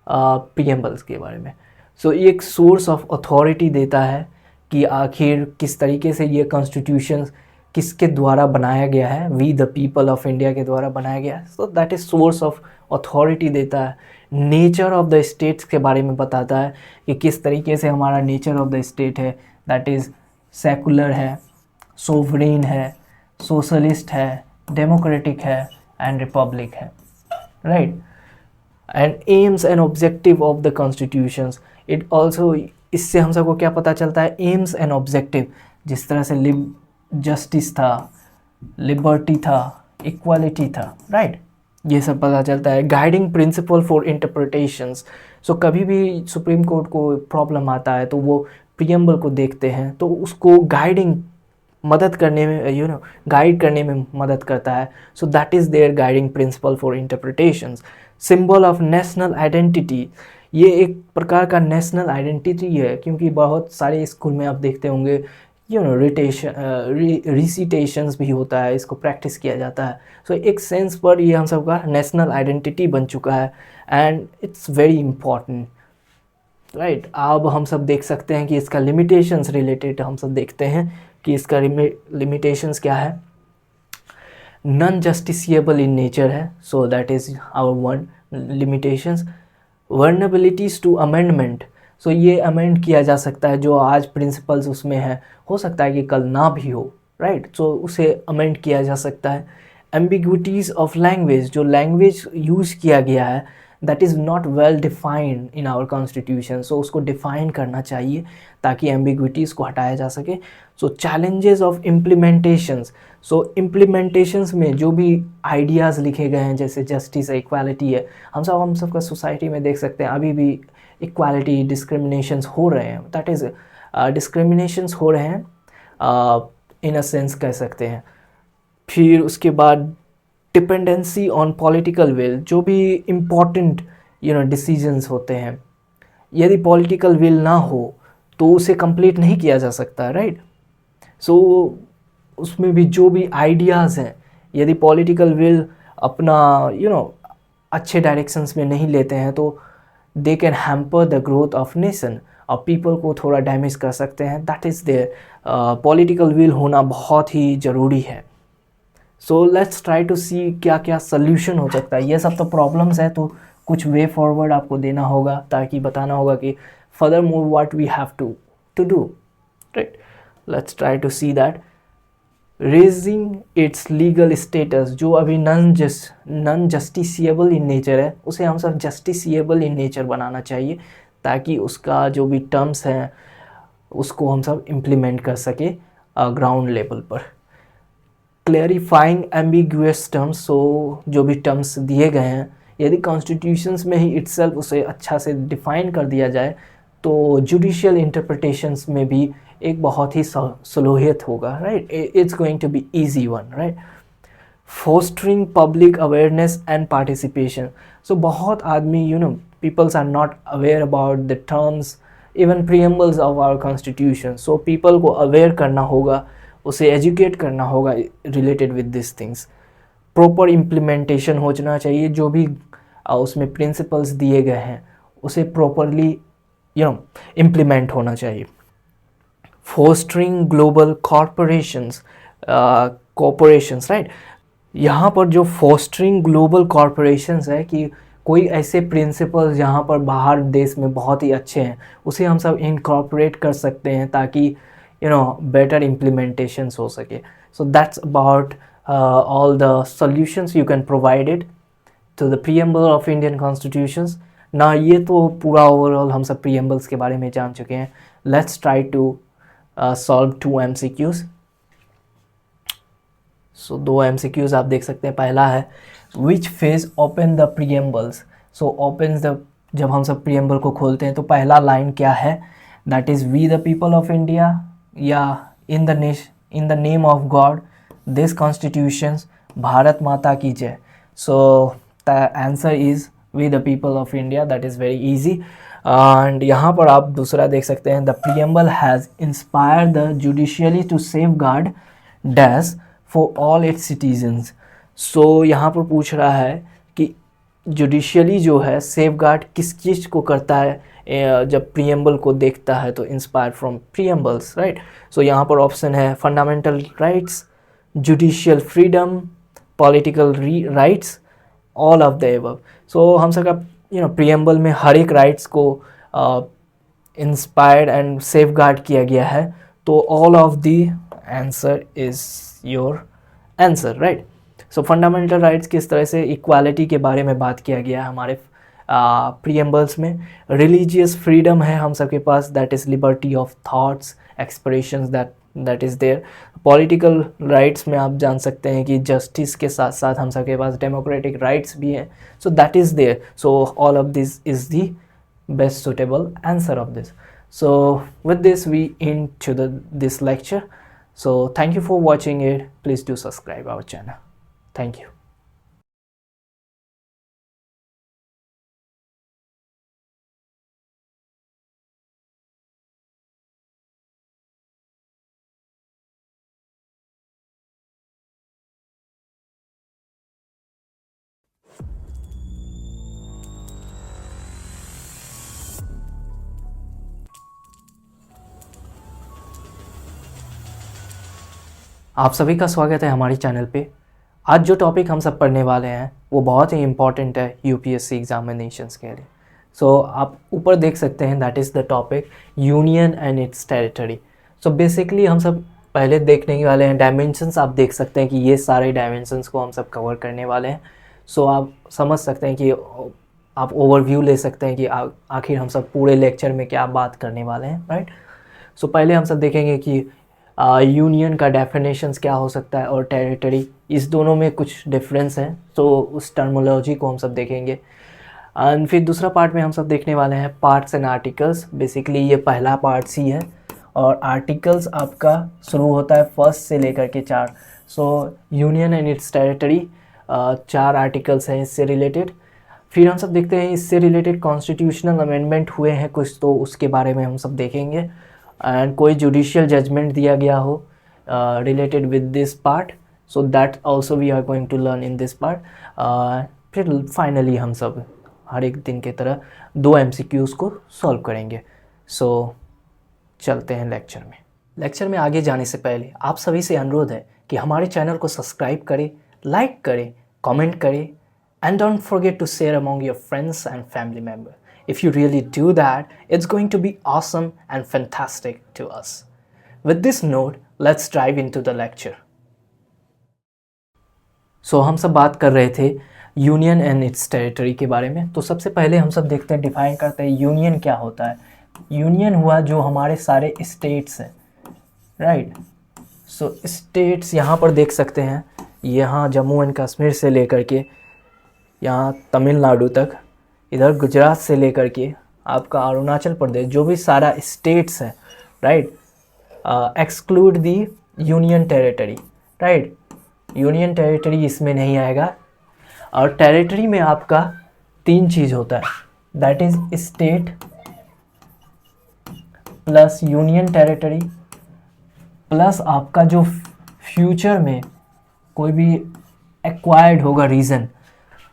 प्रीएम्बल्स के बारे में। सो ये एक सोर्स ऑफ अथॉरिटी देता है कि आखिर किस तरीके से ये कॉन्स्टिट्यूशन किसके द्वारा बनाया गया है, we the people of India के द्वारा बनाया गया है। So that is source of authority देता है। नेचर ऑफ द स्टेट्स के बारे में बताता है कि किस तरीके से हमारा नेचर ऑफ द स्टेट है, दैट इज़ सेकुलर है, सोवरेन है, सोशलिस्ट है, डेमोक्रेटिक है एंड रिपब्लिक है, right. And AIIMS and objective of the constitutions, it also, इससे हम सबको क्या पता चलता है, एम्स एंड ऑब्जेक्टिव, जिस तरह से जस्टिस था, लिबर्टी था, इक्वालिटी था, राइट। ये सब पता चलता है। Guiding principle for interpretations. So कभी भी सुप्रीम कोर्ट को प्रॉब्लम आता है तो वो प्रीएम्बल को देखते हैं, तो उसको मदद करने में गाइड करने में मदद करता है। So that is there guiding principle for interpretations. Symbol of national identity, ये एक प्रकार का नेशनल आइडेंटिटी है, क्योंकि बहुत सारे स्कूल में आप देखते होंगे रिसिटेशंस भी होता है, इसको प्रैक्टिस किया जाता है। सो एक सेंस पर ये हम सब का नेशनल आइडेंटिटी बन चुका है and it's very important, right. अब हम सब देख सकते हैं कि इसका लिमिटेशंस रिलेटेड हम सब देखते हैं कि इसका लिमिटेशंस क्या है। नॉन जस्टिसिएबल इन नेचर है, so that is our one limitations. Vulnerabilities to amendment, so ये अमेंड किया जा सकता है, जो आज प्रिंसिपल्स उसमें है हो सकता है कि कल ना भी हो, राइट। सो उसे अमेंड किया जा सकता है। एम्बिग्विटीज़ ऑफ लैंग्वेज, जो लैंग्वेज यूज़ किया गया है that is not well defined in our constitution, so उसको डिफ़ाइन करना चाहिए ताकि एम्बिग्विटीज़ को हटाया जा सके। So challenges of implementations, so implementations में जो भी आइडियाज़ लिखे गए हैं जैसे जस्टिस है, इक्वालिटी है, हम सब का सोसाइटी में देख सकते हैं अभी भी इक्वालिटी डिस्क्रिमिनेशंस हो रहे हैं, दैट इज़ डिस्क्रिमिनेशंस हो रहे हैं इन अ सेंस कह सकते हैं। फिर उसके बाद डिपेंडेंसी ऑन पॉलिटिकल विल, जो भी इम्पॉर्टेंट डिसीजंस होते हैं, यदि पॉलिटिकल विल ना हो तो उसे कंप्लीट नहीं किया जा सकता, राइट। सो उसमें भी जो भी आइडियाज़ हैं, यदि पॉलिटिकल विल अपना अच्छे डायरेक्शंस में नहीं लेते हैं तो they can hamper the growth of nation, और पीपल को थोड़ा डैमेज कर सकते हैं। That is there political will होना बहुत ही ज़रूरी है। सो लेट्स ट्राई टू सी क्या क्या सोल्यूशन हो सकता है। ये सब तो प्रॉब्लम्स है, तो कुछ वे फॉरवर्ड आपको देना होगा, ताकि बताना होगा कि further more what we have to do, right. Let's try to see that raising its legal status, जो अभी नॉन जस्टिसिएबल इन नेचर है, उसे हम सब जस्टिसिएबल इन नेचर बनाना चाहिए, ताकि उसका जो भी टर्म्स हैं उसको हम सब इम्प्लीमेंट कर सके ग्राउंड लेवल पर। क्लैरिफाइंग एम्बिगुअस टर्म्स, सो जो भी टर्म्स दिए गए हैं यदि कॉन्स्टिट्यूशंस में ही इट्सेल्फ उसे अच्छा से डिफाइन कर दिया जाए तो जुडिशियल इंटरप्रिटेशंस में भी एक बहुत ही सलोहियत होगा, right. It's going to be easy one, right. Fostering public awareness and participation, so बहुत आदमी peoples are not aware about the terms even preambles of our constitution, so people को अवेयर करना होगा, उसे एजुकेट करना होगा related with this things. Proper implementation होना चाहिए, जो भी उसमें प्रिंसिपल्स दिए गए हैं उसे प्रॉपरली इम्प्लीमेंट होना चाहिए। Fostering global corporations, right. यहाँ पर जो फोस्टरिंग ग्लोबल कॉरपोरेशंस है कि कोई ऐसे प्रिंसिपल्स जहाँ पर बाहर देश में बहुत ही अच्छे हैं उसे हम सब इनकॉर्पोरेट कर सकते हैं, ताकि बेटर इम्प्लीमेंटेशंस हो सके। So that's about all the solutions you can provide it to the preamble of Indian constitutions. ना ये तो पूरा ओवरऑल हम सब preambles के बारे में जान चुके हैं। Let's try to solve 2 MCQs. So 2 MCQs आप देख सकते हैं। पहला है which phase open the preambles. So opens the, जब हम सब preamble को खोलते हैं तो पहला लाइन क्या है, that is we the people of India, या in the name of God this constitutions, Bharat माता की जय। So the answer is we the people of India, that is very easy. And यहाँ पर आप दूसरा देख सकते हैं, the preamble has inspired the judiciary to safeguard dash for all its citizens. So यहाँ पर पूछ रहा है कि जुडिशियली जो है सेफगार्ड किस चीज़ को करता है, जब प्रीएम्बल को देखता है तो inspire from preambles, right. So यहाँ पर ऑप्शन है fundamental rights, judicial freedom, political rights, all of the above. So हम सबका प्रीएम्बल में हर एक राइट्स को इंस्पायर्ड एंड सेफगार्ड किया गया है, तो all of the answer is your answer, right. So fundamental rights किस तरह से इक्वालिटी के बारे में बात किया गया है हमारे प्रीएम्बल्स में। रिलीजियस फ्रीडम है हम सबके पास, that is liberty of thoughts expressions, that is there. Political rights में आप जान सकते हैं कि जस्टिस के साथ साथ हम सबके पास डेमोक्रेटिक राइट्स भी हैं, so that is there. So all of this is the best suitable answer of this. So with this we end to this lecture. So thank you for watching it. Please do subscribe our channel. Thank you. आप सभी का स्वागत है हमारे channel पे। आज जो topic हम सब पढ़ने वाले हैं वो बहुत ही इम्पॉर्टेंट है यूपीएससी एग्जामिनेशंस के लिए। सो आप ऊपर देख सकते हैं, that is the topic union and its territory. So basically हम सब पहले देखने वाले हैं डायमेंशंस। आप देख सकते हैं कि ये सारे डायमेंशंस को हम सब कवर करने वाले हैं। सो आप समझ सकते हैं कि आप ओवरव्यू ले सकते हैं कि आखिर हम सब पूरे लेक्चर में क्या बात करने वाले हैं, राइट। सो पहले हम सब देखेंगे कि यूनियन का डेफिनेशंस क्या हो सकता है और टेरिटरी, इस दोनों में कुछ डिफरेंस है, तो उस टर्मोलॉजी को हम सब देखेंगे। एंड फिर दूसरा पार्ट में हम सब देखने वाले हैं पार्ट्स एंड आर्टिकल्स। बेसिकली ये पहला पार्ट्स ही है, और आर्टिकल्स आपका शुरू होता है 1 से लेकर के 4। सो union and its territory 4 articles हैं इससे रिलेटेड। फिर हम सब देखते हैं इससे रिलेटेड कॉन्स्टिट्यूशनल अमेंडमेंट हुए हैं कुछ, तो उसके बारे में हम सब देखेंगे। एंड कोई जुडिशियल जजमेंट दिया गया हो related with this part, so that also we are going to learn in this part. फिर फाइनली हम सब हर एक दिन की तरह 2 MCQs को सॉल्व करेंगे। सो चलते हैं लेक्चर में। लेक्चर में आगे जाने से पहले आप सभी से अनुरोध है कि हमारे चैनल को सब्सक्राइब करें, लाइक करें, कमेंट करें, and don't forget to share among your friends and family member. If you really do that, it's going to be awesome and fantastic to us. With this note, let's dive into the lecture. So हम सब बात कर रहे थे union and its territory के बारे में। तो सबसे पहले हम सब देखते हैं, डिफाइन करते हैं यूनियन क्या होता है। यूनियन हुआ जो हमारे सारे स्टेट्स हैं, राइट। सो स्टेट्स यहाँ पर देख सकते हैं, यहाँ जम्मू एंड कश्मीर से लेकर के यहाँ तमिलनाडु तक, इधर गुजरात से लेकर के आपका अरुणाचल प्रदेश, जो भी सारा स्टेट्स है, right, exclude the union territory, right. Union territory इसमें नहीं आएगा। और टेरिटरी में आपका 3 चीज़ होता है, that is state plus union territory plus आपका जो फ्यूचर में कोई भी एक्वायर्ड होगा रीजन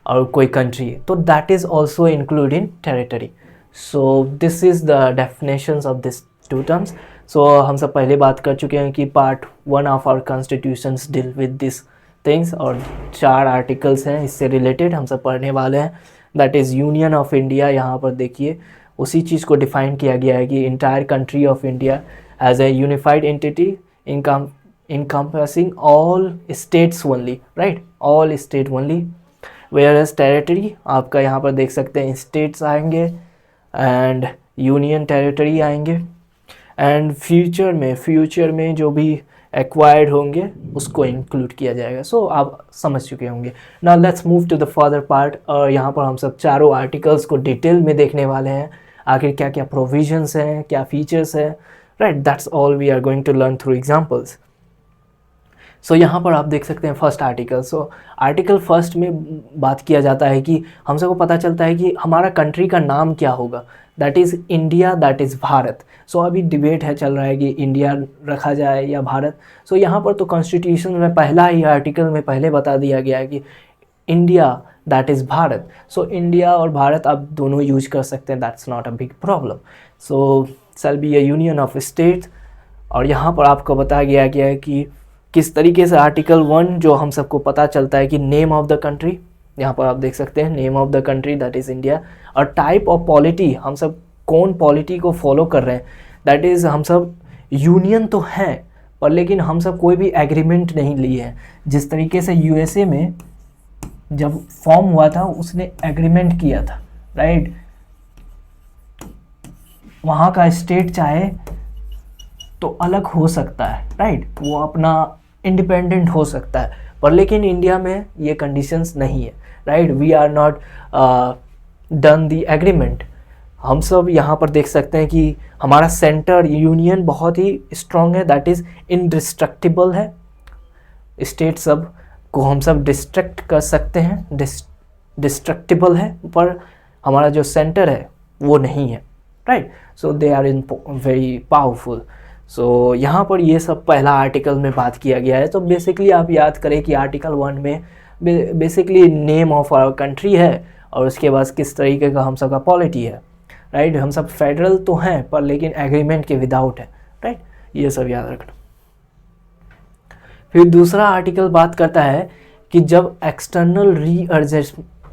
और कोई कंट्री, तो that is also include in territory. So this is the definitions of this 2 terms. So हम सब पहले बात कर चुके हैं कि part 1 of our constitutions deal with this things, और 4 आर्टिकल्स हैं इससे रिलेटेड हम सब पढ़ने वाले हैं। That is union of India, यहाँ पर देखिए उसी चीज़ को डिफाइन किया गया है कि entire country of India as a unified entity encompassing all states only, right, all state only, whereas territory आपका यहाँ पर देख सकते हैं states आएंगे and union territory आएंगे, and फ्यूचर में जो भी एक्वायर्ड होंगे उसको इंक्लूड किया जाएगा। सो आप समझ चुके होंगे। Now let's move to the further part, और यहाँ पर हम सब चारों आर्टिकल्स को डिटेल में देखने वाले हैं, आखिर क्या क्या प्रोविजंस हैं, क्या फीचर्स हैं, right. That's all we are going to learn through examples. So यहाँ पर आप देख सकते हैं first article. So article first में बात किया जाता है कि हम सबको पता चलता है कि हमारा कंट्री का नाम क्या होगा, that is India, that is Bharat. So अभी डिबेट है चल रहा है कि इंडिया रखा जाए या भारत। सो यहाँ पर तो कॉन्स्टिट्यूशन में पहला ही आर्टिकल में पहले बता दिया गया है कि India that is Bharat. So India और भारत आप दोनों यूज कर सकते हैं, that's not a big problem. So shall be a union of states. और यहाँ पर आपको बताया गया है कि किस तरीके से आर्टिकल 1 जो हम सबको पता चलता है कि नेम ऑफ द कंट्री, यहाँ पर आप देख सकते हैं name of the country that is India, और टाइप ऑफ पॉलिटी, हम सब कौन पॉलिटी को फॉलो कर रहे हैं, दैट इज़ हम सब यूनियन तो हैं पर लेकिन हम सब कोई भी एग्रीमेंट नहीं लिए हैं। जिस तरीके से यूएसए में जब फॉर्म हुआ था उसने एग्रीमेंट किया था, राइट। वहाँ का स्टेट चाहे तो अलग हो सकता है, राइट, वो अपना इंडिपेंडेंट हो सकता है, पर लेकिन इंडिया में ये कंडीशंस नहीं है, right. We are not done the agreement. हम सब यहाँ पर देख सकते हैं कि हमारा सेंटर यूनियन बहुत ही स्ट्रॉन्ग है, दैट इज़ इंडिस्ट्रक्टिबल है। स्टेट सब को हम सब डिस्ट्रक्ट कर सकते हैं, डिस्ट्रक्टिबल है, पर हमारा जो सेंटर है वो नहीं है, right. So they are in very powerful. So यहाँ पर ये सब पहला आर्टिकल में बात किया गया है। तो बेसिकली आप याद करें कि आर्टिकल 1 में basically name of our country है, और उसके बाद किस तरीके का हम सब का पॉलिटी है, राइट। हम सब फेडरल तो हैं पर लेकिन एग्रीमेंट के विदाउट है, राइट। ये सब याद रखना। फिर दूसरा आर्टिकल बात करता है कि जब एक्सटर्नल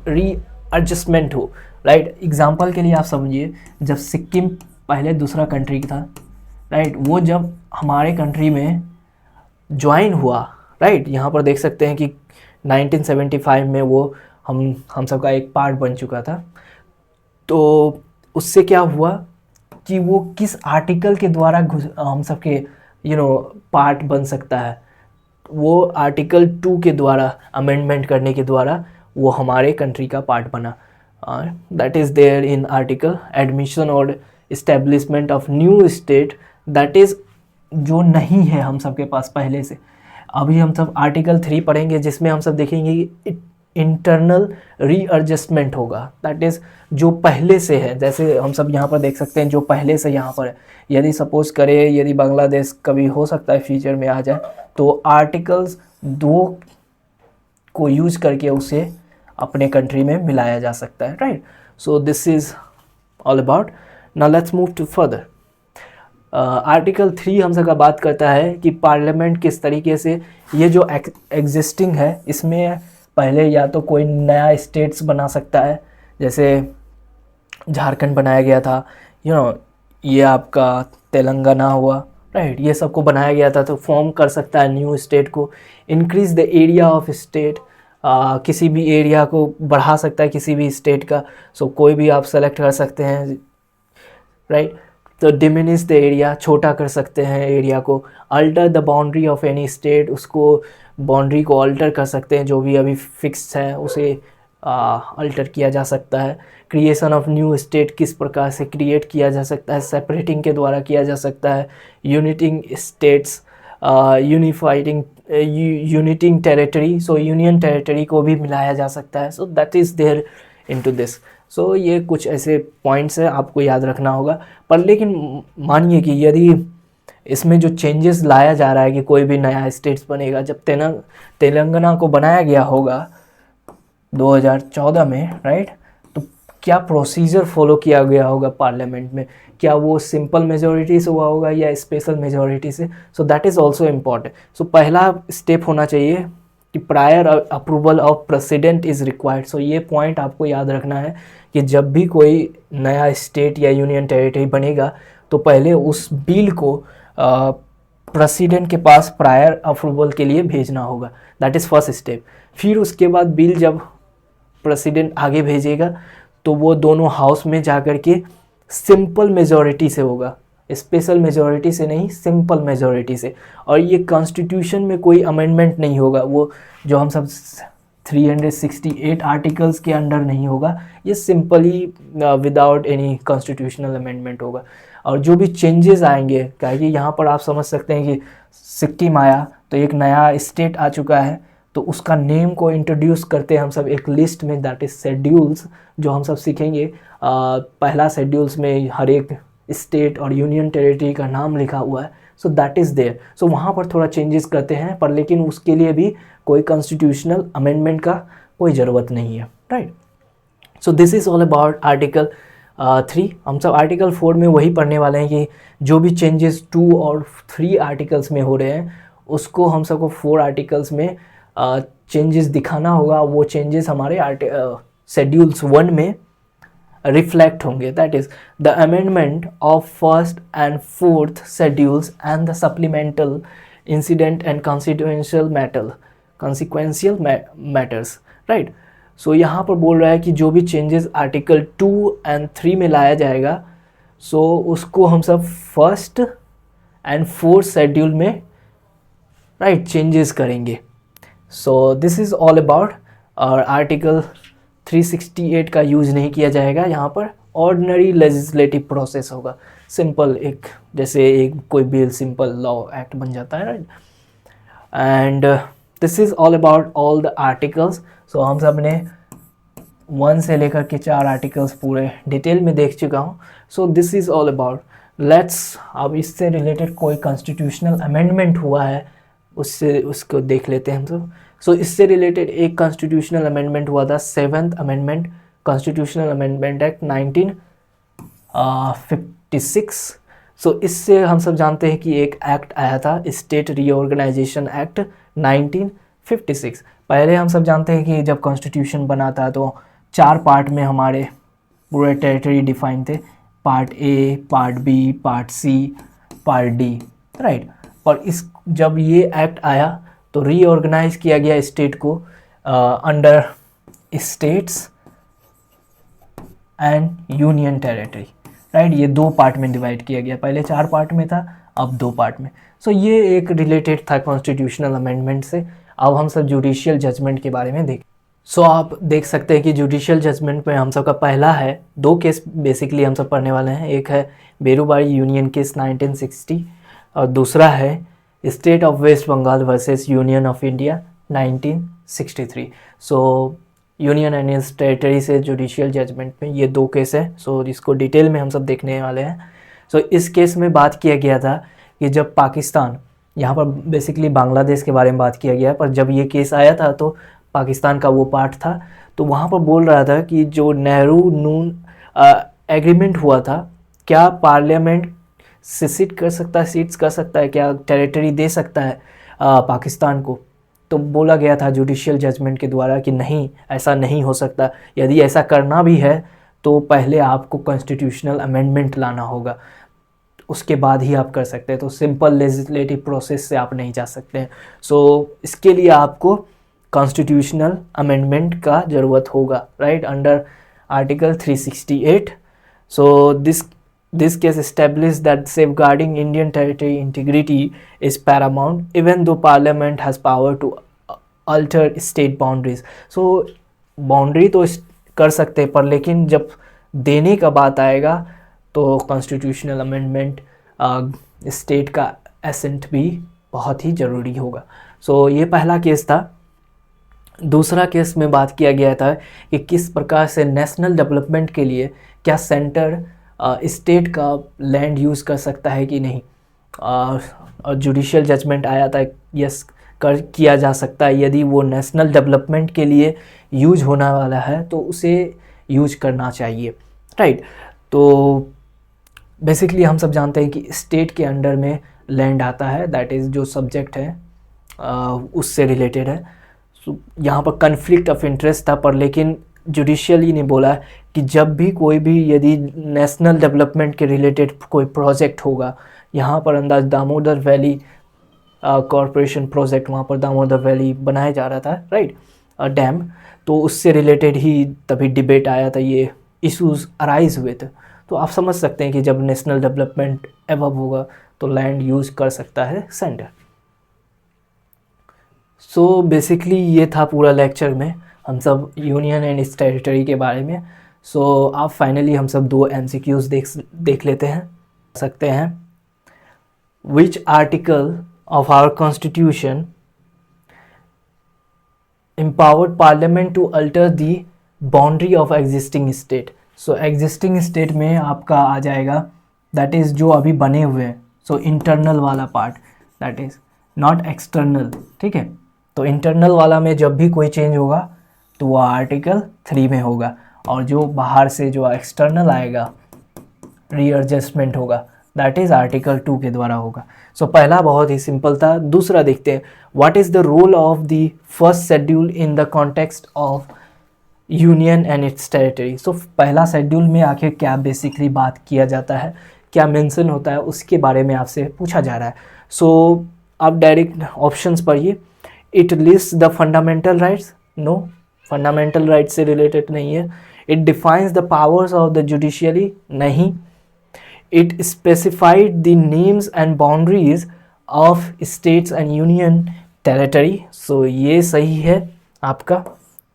रीएडजस्टमेंट हो, राइट। एग्जाम्पल के लिए आप समझिए, जब सिक्किम पहले दूसरा कंट्री था, राइट, वो जब हमारे कंट्री में ज्वाइन हुआ, राइट, यहाँ पर देख सकते हैं कि 1975 में वो हम सब का एक पार्ट बन चुका था। तो उससे क्या हुआ कि वो किस आर्टिकल के द्वारा हम सब के पार्ट बन सकता है, वो आर्टिकल 2 के द्वारा अमेंडमेंट करने के द्वारा वो हमारे कंट्री का पार्ट बना। That is there in article admission और establishment of new state, that is जो नहीं है हम सब के पास पहले से। अभी हम सब आर्टिकल 3 पढ़ेंगे जिसमें हम सब देखेंगे कि इंटरनल रीएडजस्टमेंट होगा, दैट इज़ जो पहले से है, जैसे हम सब यहाँ पर देख सकते हैं जो पहले से यहाँ पर है, यदि सपोज करें यदि बांग्लादेश कभी हो सकता है फ्यूचर में आ जाए, तो आर्टिकल्स 2 को यूज करके उसे अपने कंट्री में मिलाया जा सकता है, right. So this is all about. Now let's move to further. Article 3 हम सबका बात करता है कि पार्लियामेंट किस तरीके से ये जो एग्जिस्टिंग है इसमें पहले या तो कोई नया स्टेट्स बना सकता है, जैसे झारखंड बनाया गया था, ये आपका तेलंगाना हुआ, राइट, ये सबको बनाया गया था, तो फॉर्म कर सकता है न्यू स्टेट को। Increase the area of state, किसी भी एरिया को बढ़ा सकता है किसी भी स्टेट का, सो कोई भी आप सेलेक्ट कर सकते हैं, राइट। तो डिमिनिश द एरिया, छोटा कर सकते हैं एरिया को। Alter the boundary of any state, उसको बाउंड्री को अल्टर कर सकते हैं, जो भी अभी फिक्स है उसे अल्टर किया जा सकता है। क्रिएशन ऑफ न्यू स्टेट किस प्रकार से क्रिएट किया जा सकता है, सेपरेटिंग के द्वारा किया जा सकता है। Uniting states, uniting territory, so union territory को भी मिलाया जा सकता है, so that is there into this. So ये कुछ ऐसे पॉइंट्स हैं आपको याद रखना होगा। पर लेकिन मानिए कि यदि इसमें जो चेंजेस लाया जा रहा है कि कोई भी नया स्टेट्स बनेगा, जब तेलंगाना को बनाया गया होगा 2014 में, राइट, तो क्या प्रोसीजर फॉलो किया गया होगा पार्लियामेंट में, क्या वो सिंपल मेजॉरिटी से हुआ होगा या स्पेशल मेजॉरिटी से, so that is also important. So पहला स्टेप होना चाहिए कि prior approval of president is required. So ये पॉइंट आपको याद रखना है कि जब भी कोई नया स्टेट या यूनियन टेरिटरी बनेगा तो पहले उस बिल को प्रेसिडेंट के पास प्रायर अप्रूवल के लिए भेजना होगा, दैट इज़ फर्स्ट स्टेप। फिर उसके बाद बिल जब प्रेसिडेंट आगे भेजेगा तो वो दोनों हाउस में जाकर के सिंपल मेजॉरिटी से होगा, स्पेशल मेजॉरिटी से नहीं, सिंपल मेजॉरिटी से। और ये कॉन्स्टिट्यूशन में कोई अमेंडमेंट नहीं होगा, वो जो हम सब 368 आर्टिकल्स के अंडर नहीं होगा, ये simply without any constitutional amendment होगा। और जो भी चेंजेस आएंगे, क्या कि यहाँ पर आप समझ सकते हैं कि सिक्किम आया तो एक नया स्टेट आ चुका है, तो उसका नेम को इंट्रोड्यूस करते हैं हम सब एक लिस्ट में, दैट इज़ शेड्यूल्स, जो हम सब सीखेंगे। पहला शेड्यूल्स में हर एक स्टेट और यूनियन टेरिटरी का नाम लिखा हुआ है, सो दैट इज़ देयर। सो वहाँ पर थोड़ा चेंजेस करते हैं, पर लेकिन उसके लिए भी कोई कॉन्स्टिट्यूशनल अमेंडमेंट का कोई ज़रूरत नहीं है, right. So this is all about article 3। हम सब आर्टिकल 4 में वही पढ़ने वाले हैं कि जो भी चेंजेस 2 और 3 आर्टिकल्स में हो रहे हैं उसको हम सबको 4 आर्टिकल्स में चेंजेस दिखाना होगा। वो चेंजेस हमारे शेड्यूल्स 1 में रिफ्लेक्ट होंगे, that is the amendment of first and fourth schedules and the supplemental incident and consequential matters, right. So यहाँ पर बोल रहा है कि जो भी चेंजेस आर्टिकल 2 एंड 3 में लाया जाएगा, सो उसको हम सब फर्स्ट एंड फोर्थ शेड्यूल में, राइट, चेंजेस करेंगे। सो दिस इज़ ऑल अबाउट। और आर्टिकल 368 का यूज़ नहीं किया जाएगा यहाँ पर, ऑर्डिनरी लेजिस्लेटिव प्रोसेस होगा, सिंपल एक जैसे एक कोई बिल सिंपल लॉ एक्ट बन जाता है, right. And this is all about all the articles. So हम सब ने 1 से लेकर के 4 आर्टिकल्स पूरे डिटेल में देख चुका हूँ। सो this is all about. Let's अब इससे रिलेटेड कोई कॉन्स्टिट्यूशनल अमेंडमेंट हुआ है उससे उसको देख लेते हैं हम सब। सो इससे रिलेटेड एक कॉन्स्टिट्यूशनल अमेंडमेंट हुआ था, 7th amendment, constitutional amendment act 1956। सो इससे हम सब जानते हैं कि एक एक्ट आया था, स्टेट रीऑर्गेनाइजेशन एक्ट 1956। पहले हम सब जानते हैं कि जब कॉन्स्टिट्यूशन बना था तो 4 पार्ट में हमारे पूरे टेरिटरी डिफाइन थे, part A, part B, part C, part D, right. पर इस जब ये एक्ट आया तो रीऑर्गेनाइज किया गया स्टेट को under states and union territory, right. ये 2 पार्ट में डिवाइड किया गया, पहले 4 पार्ट में था, अब 2 पार्ट में। सो ये एक रिलेटेड था कॉन्स्टिट्यूशनल अमेंडमेंट से। अब हम सब जुडिशियल जजमेंट के बारे में देखें। सो आप देख सकते हैं कि जुडिशियल जजमेंट में हम सब का पहला है, 2 केस बेसिकली हम सब पढ़ने वाले हैं। एक है बेरुबारी यूनियन केस 1960 और दूसरा है state of West Bengal versus union of India 1963। So union and its territory से जुडिशियल जजमेंट में ये 2 केस है। सो इसको डिटेल में हम सब देखने वाले हैं। सो इस केस में बात किया गया था कि जब पाकिस्तान, यहाँ पर बेसिकली बांग्लादेश के बारे में बात किया गया, पर जब ये केस आया था तो पाकिस्तान का वो पार्ट था, तो वहाँ पर बोल रहा था कि जो नेहरू नून एग्रीमेंट हुआ था, क्या पार्लियामेंट से सीट्स कर सकता है, क्या टेरिटरी दे सकता है पाकिस्तान को। तो बोला गया था जुडिशियल जजमेंट के द्वारा कि नहीं, ऐसा नहीं हो सकता। यदि ऐसा करना भी है तो पहले आपको कॉन्स्टिट्यूशनल अमेंडमेंट लाना होगा, उसके बाद ही आप कर सकते हैं। तो सिंपल लेजिस्लेटिव प्रोसेस से आप नहीं जा सकते हैं। सो इसके लिए आपको कॉन्स्टिट्यूशनल अमेंडमेंट का ज़रूरत होगा, right, under article 368। So this case established that safeguarding Indian territory integrity is paramount, even though Parliament has power to alter state boundaries. So boundary तो कर सकते हैं, पर लेकिन जब देने का बात आएगा तो कॉन्स्टिट्यूशनल अमेंडमेंट, स्टेट का एसेंट भी बहुत ही ज़रूरी होगा। सो ये पहला केस था। दूसरा केस में बात किया गया था कि किस प्रकार से नेशनल डेवलपमेंट के लिए क्या सेंटर स्टेट का लैंड यूज़ कर सकता है कि नहीं। और जुडिशियल जजमेंट आया था यस किया जा सकता है, यदि वो नेशनल डेवलपमेंट के लिए यूज होने वाला है तो उसे यूज करना चाहिए, राइट। तो बेसिकली हम सब जानते हैं कि स्टेट के अंडर में लैंड आता है, दैट इज़ जो सब्जेक्ट है उससे रिलेटेड है। यहाँ पर कन्फ्लिक्ट ऑफ इंटरेस्ट था, पर लेकिन जुडिशियली ने बोला कि जब भी कोई भी यदि नेशनल डेवलपमेंट के रिलेटेड कोई प्रोजेक्ट होगा, यहाँ पर अंदाज दामोदर वैली कॉरपोरेशन प्रोजेक्ट, वहाँ पर दामोदर वैली बनाया जा रहा था, राइट, डैम, तो उससे रिलेटेड ही तभी डिबेट आया था, ये इश्यूज अराइज हुए थे। तो आप समझ सकते हैं कि जब नेशनल डेवलपमेंट एवब होगा तो लैंड यूज़ कर सकता है सेंटर। सो बेसिकली ये था पूरा लेक्चर में हम सब यूनियन एंड इट्स टेरिटरी के बारे में। सो आप फाइनली हम सब 2 MCQs देख लेते हैं सकते हैं। Which article of our constitution empowered parliament to alter the boundary of existing state। So existing state में आपका आ जाएगा दैट इज़ जो अभी बने हुए हैं, सो इंटरनल वाला part, that is not external, ठीक है। तो इंटरनल वाला में जब भी कोई चेंज होगा तो वो आर्टिकल 3 में होगा, और जो बाहर से जो एक्सटर्नल आएगा रीएडजस्टमेंट होगा दैट इज़ आर्टिकल 2 के द्वारा होगा। सो पहला बहुत ही सिंपल था। दूसरा देखते हैं, what is the role of the first schedule in the context of union and its territory. So पहला शेड्यूल में आखिर क्या बेसिकली बात किया जाता है, क्या मेंशन होता है, उसके बारे में आपसे पूछा जा रहा है। सो आप डायरेक्ट ऑप्शंस पढ़िए। It list the fundamental rights, no, fundamental rights से रिलेटेड नहीं है। It defines the powers of the judiciary, नहीं। It specified the names and boundaries of states and union territory. So ये सही है आपका,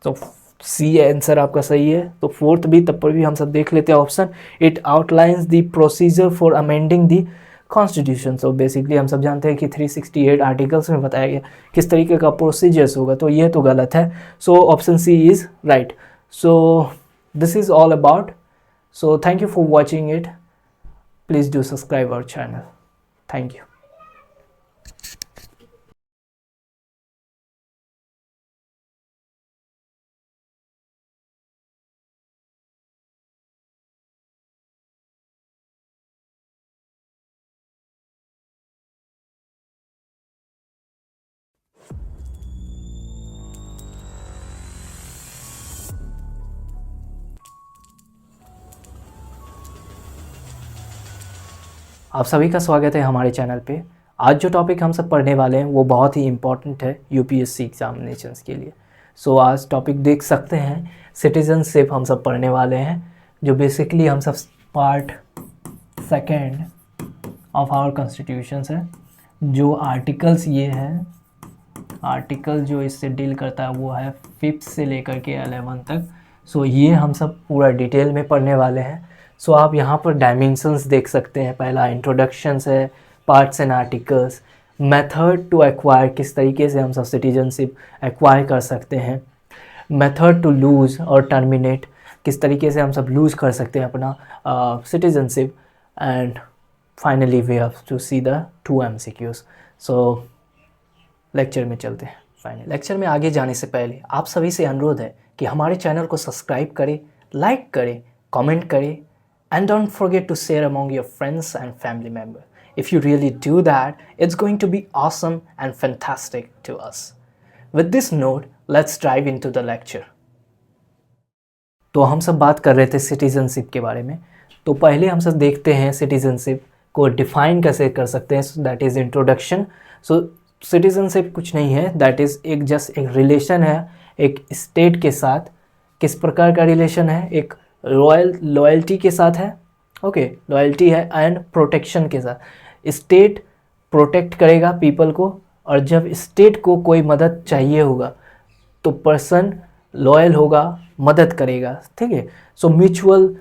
तो सी आंसर आपका सही है। तो फोर्थ भी, तब पर भी हम सब देख लेते हैं option. It outlines the procedure for amending the constitution. So basically हम सब जानते हैं कि 368 आर्टिकल्स में बताया गया किस तरीके का प्रोसीजर्स होगा, तो ये तो गलत है। So option C is right. So this is all about. So thank you for watching it. Please do subscribe our channel. Thank you. आप सभी का स्वागत है हमारे चैनल पे। आज जो टॉपिक हम सब पढ़ने वाले हैं वो बहुत ही इम्पॉर्टेंट है यूपीएससी एग्जामिनेशंस के लिए। सो आज टॉपिक देख सकते हैं, सिटीजनशिप हम सब पढ़ने वाले हैं, जो बेसिकली हम सब पार्ट 2 ऑफ आवर कॉन्स्टिट्यूशन है। जो आर्टिकल्स ये हैं, आर्टिकल जो इससे डील करता है वो है 5th से लेकर के 11 तक। सो ये हम सब पूरा डिटेल में पढ़ने वाले हैं। सो आप यहाँ पर डायमेंशंस देख सकते हैं। पहला इंट्रोडक्शंस है, parts and articles, method to acquire, किस तरीके से हम सब सिटीजनशिप एक्वायर कर सकते हैं, मेथड टू लूज़ और टर्मिनेट, किस तरीके से हम सब लूज़ कर सकते हैं अपना citizenship, and finally we have to see the 2 MCQs। So lecture में चलते हैं। फाइनल लेक्चर में आगे जाने से पहले आप सभी से अनुरोध है कि हमारे चैनल को सब्सक्राइब करें, लाइक करें, कमेंट करें, and don't forget to share among your friends and family member. If you really do that, it's going to be awesome and fantastic to us. With this note, let's dive into the lecture. तो हम सब बात कर रहे थे citizenship के बारे में। तो पहले हम सब देखते हैं सिटीजनशिप को डिफाइन कैसे कर सकते हैं। That is introduction. So citizenship कुछ नहीं है, दैट इज़ एक जस्ट एक रिलेशन है एक स्टेट के साथ। किस प्रकार का रिलेशन है? एक लॉयल्टी के साथ है, ओके, लॉयल्टी है, एंड प्रोटेक्शन के साथ। स्टेट प्रोटेक्ट करेगा पीपल को, और जब स्टेट को कोई मदद चाहिए होगा तो पर्सन लॉयल होगा, मदद करेगा, ठीक है। सो म्यूचुअल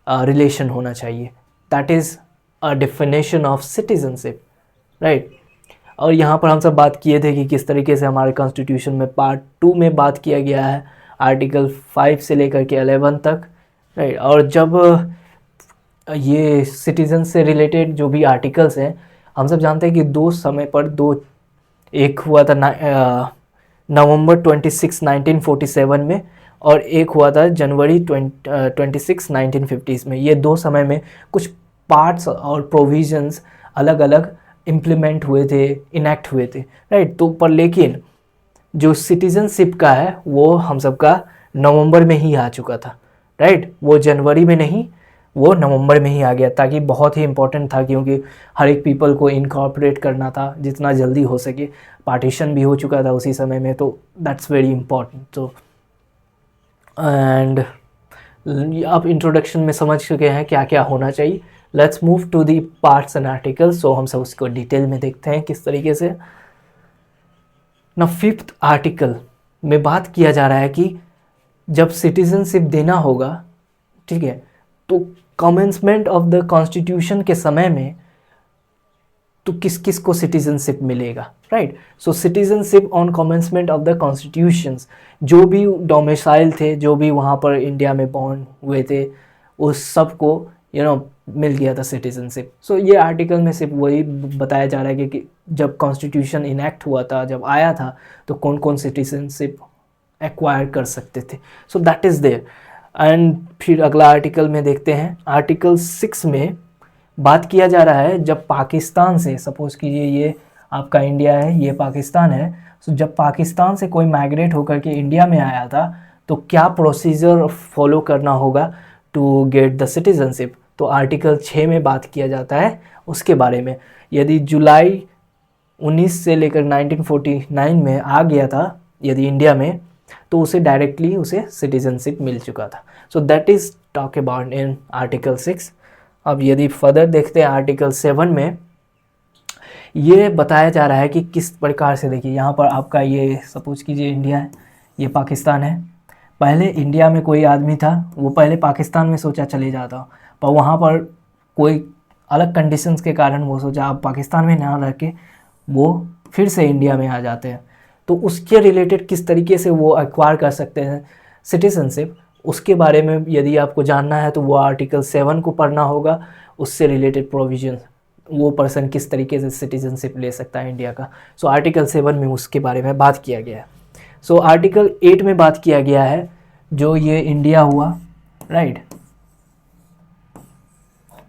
रिलेशन होना चाहिए, that is a definition of citizenship, right. और यहाँ पर हम सब बात किए थे कि किस तरीके से हमारे कॉन्स्टिट्यूशन में पार्ट 2 में बात किया गया है, आर्टिकल 5 से लेकर के 11 तक, राइट। और जब ये सिटीज़न से रिलेटेड जो भी आर्टिकल्स हैं, हम सब जानते हैं कि दो समय पर एक हुआ था नवंबर 26, 1947 में, और एक हुआ था जनवरी 26, 1950 में। ये दो समय में कुछ पार्ट्स और प्रोविजंस अलग अलग इम्प्लीमेंट हुए थे, इनेक्ट हुए थे, राइट। तो पर लेकिन जो सिटीजनशिप का है वो हम सब का नवंबर में ही आ चुका था, राइट। वो जनवरी में नहीं, वो नवंबर में ही आ गया, ताकि बहुत ही इम्पोर्टेंट था, क्योंकि हर एक पीपल को इनकॉर्पोरेट करना था जितना जल्दी हो सके। पार्टीशन भी हो चुका था उसी समय में, तो दैट्स वेरी इम्पोर्टेंट। तो एंड आप इंट्रोडक्शन में समझ चुके हैं क्या क्या होना चाहिए। Let's move to the parts and articles. So हम सब उसको डिटेल में देखते हैं किस तरीके से। ना 5th आर्टिकल में बात किया जा रहा है कि जब सिटीजनशिप देना होगा, ठीक है, तो कमेंसमेंट ऑफ द कॉन्स्टिट्यूशन के समय में तो किस किस को सिटीजनशिप मिलेगा, right. So citizenship on commencement of the constitutions, जो भी डोमिसाइल थे, जो भी वहाँ पर इंडिया में बॉर्न हुए थे, उस सब को मिल गया था सिटीजनशिप। सो ये आर्टिकल में सिर्फ वही बताया जा रहा है कि जब कॉन्स्टिट्यूशन इनेक्ट हुआ था, जब आया था, तो कौन कौन सिटीजनशिप एक्वायर कर सकते थे। So that is there. And फिर अगला आर्टिकल में देखते हैं। आर्टिकल 6 में बात किया जा रहा है, जब पाकिस्तान से, सपोज़ कीजिए ये आपका इंडिया है, ये पाकिस्तान है, तो जब पाकिस्तान से कोई माइग्रेट होकर के इंडिया में आया था, तो क्या प्रोसीजर फॉलो करना होगा टू गेट द सिटीजनशिप। तो आर्टिकल 6 में बात किया जाता है उसके बारे में। यदि जुलाई 19 से लेकर 1949 में आ गया था यदि इंडिया में, तो उसे डायरेक्टली उसे सिटीजनशिप मिल चुका था। सो that is talk about in article 6। अब यदि फर्दर देखते हैं आर्टिकल 7 में, ये बताया जा रहा है कि किस प्रकार से, देखिए यहाँ पर आपका ये सपोज कीजिए इंडिया है, ये पाकिस्तान है। पहले इंडिया में कोई आदमी था, वो पहले पाकिस्तान में सोचा चले जाता, पर वहाँ पर कोई अलग कंडीशंस के कारण वो सोचा अब पाकिस्तान में ना रह के वो फिर से इंडिया में आ जाते हैं। तो उसके रिलेटेड किस तरीके से वो एक्वायर कर सकते हैं सिटीजनशिप, उसके बारे में यदि आपको जानना है तो वो आर्टिकल 7 को पढ़ना होगा। उससे रिलेटेड प्रोविजन, वो पर्सन किस तरीके से सिटीजनशिप ले सकता है इंडिया का। सो आर्टिकल 7 में उसके बारे में बात किया गया है। सो आर्टिकल 8 में बात किया गया है, जो ये इंडिया हुआ, राइट।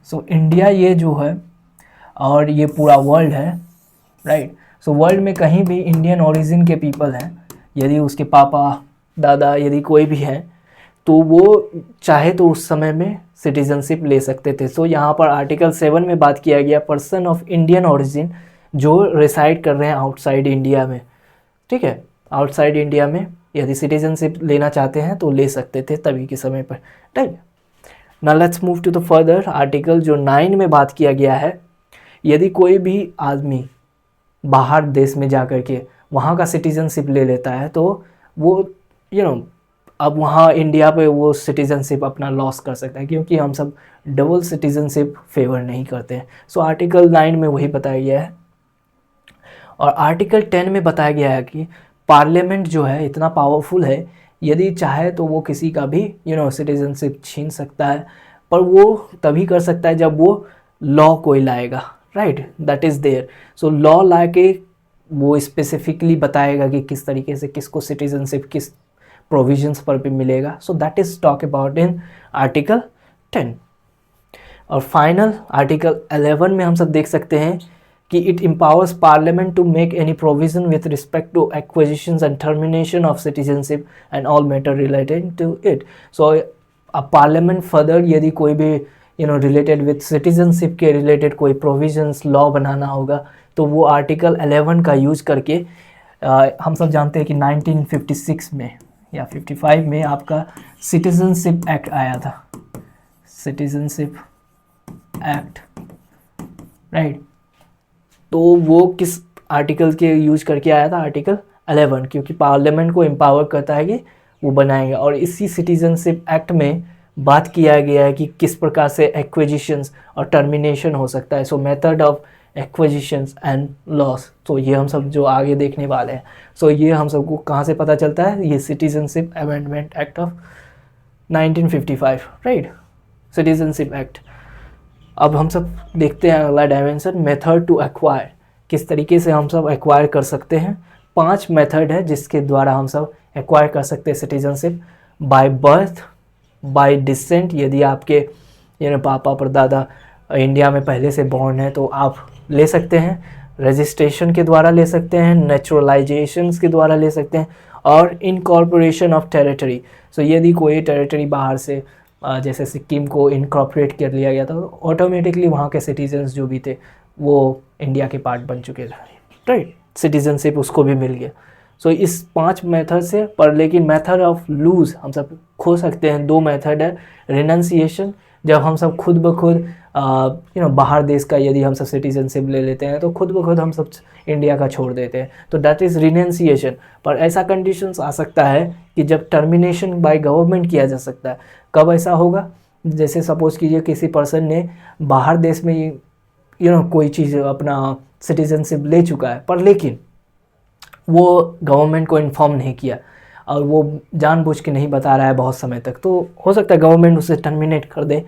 सो इंडिया ये जो है और ये पूरा वर्ल्ड है, राइट। सो वर्ल्ड में कहीं भी इंडियन ओरिजिन के पीपल हैं, यदि उसके पापा दादा यदि कोई भी हैं, तो वो चाहे तो उस समय में सिटीजनशिप ले सकते थे। सो यहाँ पर आर्टिकल 7 में बात किया गया पर्सन ऑफ इंडियन ओरिजिन जो रिसाइड कर रहे हैं आउटसाइड इंडिया में, ठीक है। आउटसाइड इंडिया में यदि सिटीजनशिप लेना चाहते हैं तो ले सकते थे तभी के समय पर, right. Now let's move to the further article जो 9 में बात किया गया है। यदि कोई भी आदमी बाहर देश में जा कर के वहाँ का सिटीजनशिप ले लेता है, तो वो अब वहाँ इंडिया पे वो सिटीजनशिप अपना लॉस कर सकता है, क्योंकि हम सब डबल सिटीजनशिप फेवर नहीं करते हैं। सो आर्टिकल 9 में वही बताया गया है। और आर्टिकल 10 में बताया गया है कि पार्लियामेंट जो है इतना पावरफुल है यदि चाहे तो वो किसी का भी सिटीजनशिप छीन सकता है, पर वो तभी कर सकता है जब वो लॉ कोई लाएगा, right, that is there. So law ला के वो स्पेसिफिकली बताएगा कि किस तरीके से किसको सिटीजनशिप किस प्रोविजंस पर भी मिलेगा। So that is talk about in article 10। और फाइनल आर्टिकल 11 में हम सब देख सकते हैं कि it empowers parliament to make any provision with respect to acquisitions and termination of citizenship and all matter related to it. So parliament further यदि कोई भी रिलेटेड विथ सिटीजनशिप के रिलेटेड कोई प्रोविजंस लॉ बनाना होगा तो वो आर्टिकल 11 का यूज करके हम सब जानते हैं कि 1956 में या 55 में आपका सिटीजनशिप एक्ट आया था, सिटीजनशिप एक्ट, राइट। तो वो किस आर्टिकल के यूज करके आया था? आर्टिकल 11, क्योंकि पार्लियामेंट को एम्पावर करता है कि वो बनाएंगे। और इसी सिटीजनशिप एक्ट में बात किया गया है कि किस प्रकार से एक्विजिशंस और टर्मिनेशन हो सकता है। सो method of acquisitions and loss, तो ये हम सब जो आगे देखने वाले हैं। सो ये हम सबको कहाँ से पता चलता है? ये citizenship amendment act of 1955, right, citizenship act. अब हम सब देखते हैं अगला डायमेंशन, मेथड टू एक्वायर। किस तरीके से हम सब एक्वायर कर सकते हैं? 5 मेथड है जिसके द्वारा हम सब एक्वायर कर सकते हैं citizenship. By birth, bye decent, यदि आपके पापा परदादा इंडिया में पहले से बॉर्न है तो आप ले सकते हैं। रजिस्ट्रेशन के द्वारा ले सकते हैं, नेचुरलाइजेशन के द्वारा ले सकते हैं, और इनकॉर्पोरेशन ऑफ टेरिटरी। सो यदि कोई टेरिटरी बाहर से जैसे सिक्किम को इनकॉर्पोरेट कर लिया गया तो ऑटोमेटिकली वहाँ के सिटीजन्स जो भी थे वो इंडिया के पार्ट बन चुके थे, राइट, सिटीजनशिप उसको भी मिल गया। सो इस 5 मेथड से, पर लेकिन मेथड ऑफ लूज हम सब खो सकते हैं। 2 मेथड है, रिनंसिएशन, जब हम सब खुद ब खुद बाहर देश का यदि हम सब सिटीजनशिप ले लेते हैं तो खुद ब खुद हम सब इंडिया का छोड़ देते हैं, तो दैट इज़ रिनंसिएशन। पर ऐसा कंडीशंस आ सकता है कि जब टर्मिनेशन बाय गवर्नमेंट किया जा सकता है। कब ऐसा होगा? जैसे सपोज कीजिए किसी पर्सन ने बाहर देश में कोई चीज़ अपना सिटीजनशिप ले चुका है, पर लेकिन वो गवर्नमेंट को इन्फॉर्म नहीं किया और वो जानबूझ के नहीं बता रहा है बहुत समय तक, तो हो सकता है गवर्नमेंट उसे टर्मिनेट कर दे,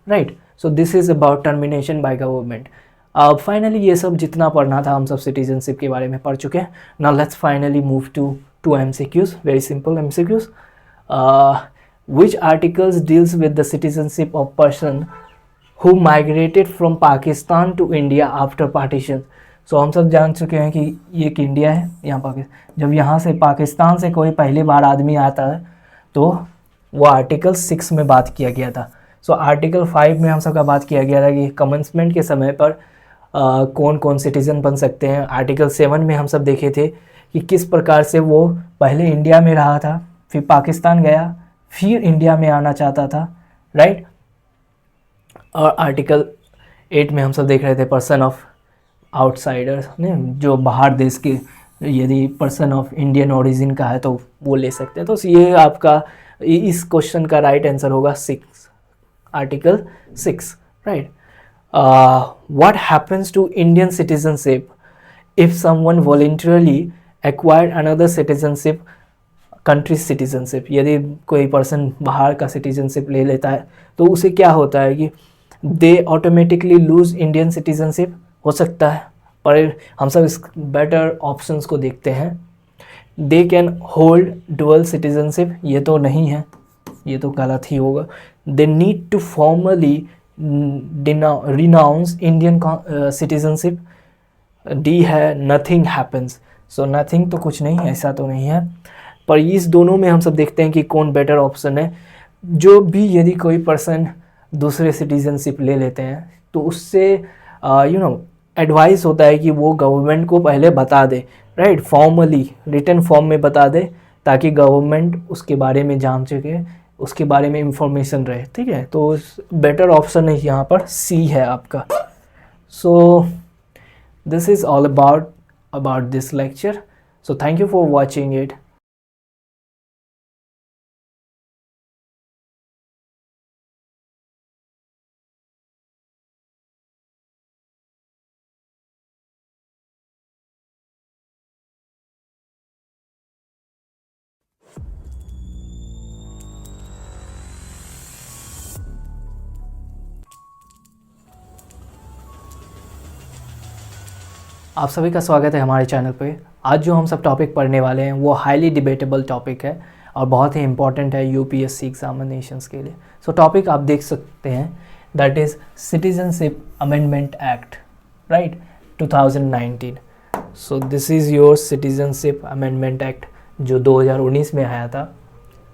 right. So this is about termination by government. अब फाइनली ये सब जितना पढ़ना था हम सब सिटीजनशिप के बारे में पढ़ चुके हैं। Now let's finally move to MCQs, very simple MCQs। Which articles deals with the citizenship of person who migrated from Pakistan to India after partition? सो हम सब जान चुके हैं कि ये एक इंडिया है, यहाँ पाकिस्तान। जब यहाँ से पाकिस्तान से कोई पहली बार आदमी आता है तो वो आर्टिकल 6 में बात किया गया था। सो आर्टिकल 5 में हम सब का बात किया गया था कि कमेंसमेंट के समय पर कौन कौन सिटीज़न बन सकते हैं। आर्टिकल 7 में हम सब देखे थे कि किस प्रकार से वो पहले इंडिया में रहा था, फिर पाकिस्तान गया, फिर इंडिया में आना चाहता था, राइट। और आर्टिकल 8 में हम सब देख रहे थे पर्सन ऑफ आउटसाइडर्स ने, जो बाहर देश के यदि पर्सन ऑफ इंडियन ओरिजिन का है तो वो ले सकते हैं। तो ये आपका इस क्वेश्चन का राइट आंसर होगा 6, article 6, right. What happens to Indian citizenship if someone voluntarily acquired another citizenship country citizenship? यदि कोई पर्सन बाहर का सिटीजनशिप ले लेता है तो उसे क्या होता है कि दे ऑटोमेटिकली लूज इंडियन सिटीजनशिप, हो सकता है। पर हम सब इस बेटर ऑप्शंस को देखते हैं। They can hold dual citizenship, ये तो नहीं है, ये तो गलत ही होगा। They need to formally renounce Indian citizenship, D है नथिंग हैपन्स। सो नथिंग तो कुछ नहीं, ऐसा तो नहीं है। पर इस दोनों में हम सब देखते हैं कि कौन बेटर ऑप्शन है। जो भी यदि कोई पर्सन दूसरे सिटीजनशिप ले लेते हैं तो उससे एडवाइस होता है कि वो गवर्नमेंट को पहले बता दे, राइट, फॉर्मली रिटन फॉर्म में बता दे, ताकि गवर्नमेंट उसके बारे में जान सके, उसके बारे में इंफॉर्मेशन रहे, ठीक है। तो बेटर ऑप्शन है यहाँ पर सी है आपका। सो this is all about this lecture. So thank you for watching it. आप सभी का स्वागत है हमारे चैनल पे। आज जो हम सब टॉपिक पढ़ने वाले हैं वो हाईली डिबेटेबल टॉपिक है और बहुत ही इंपॉर्टेंट है यूपीएससी एग्जामिनेशंस के लिए। सो टॉपिक आप देख सकते हैं, that is citizenship amendment act, right, 2019। So this is your citizenship amendment act जो 2019 में आया था,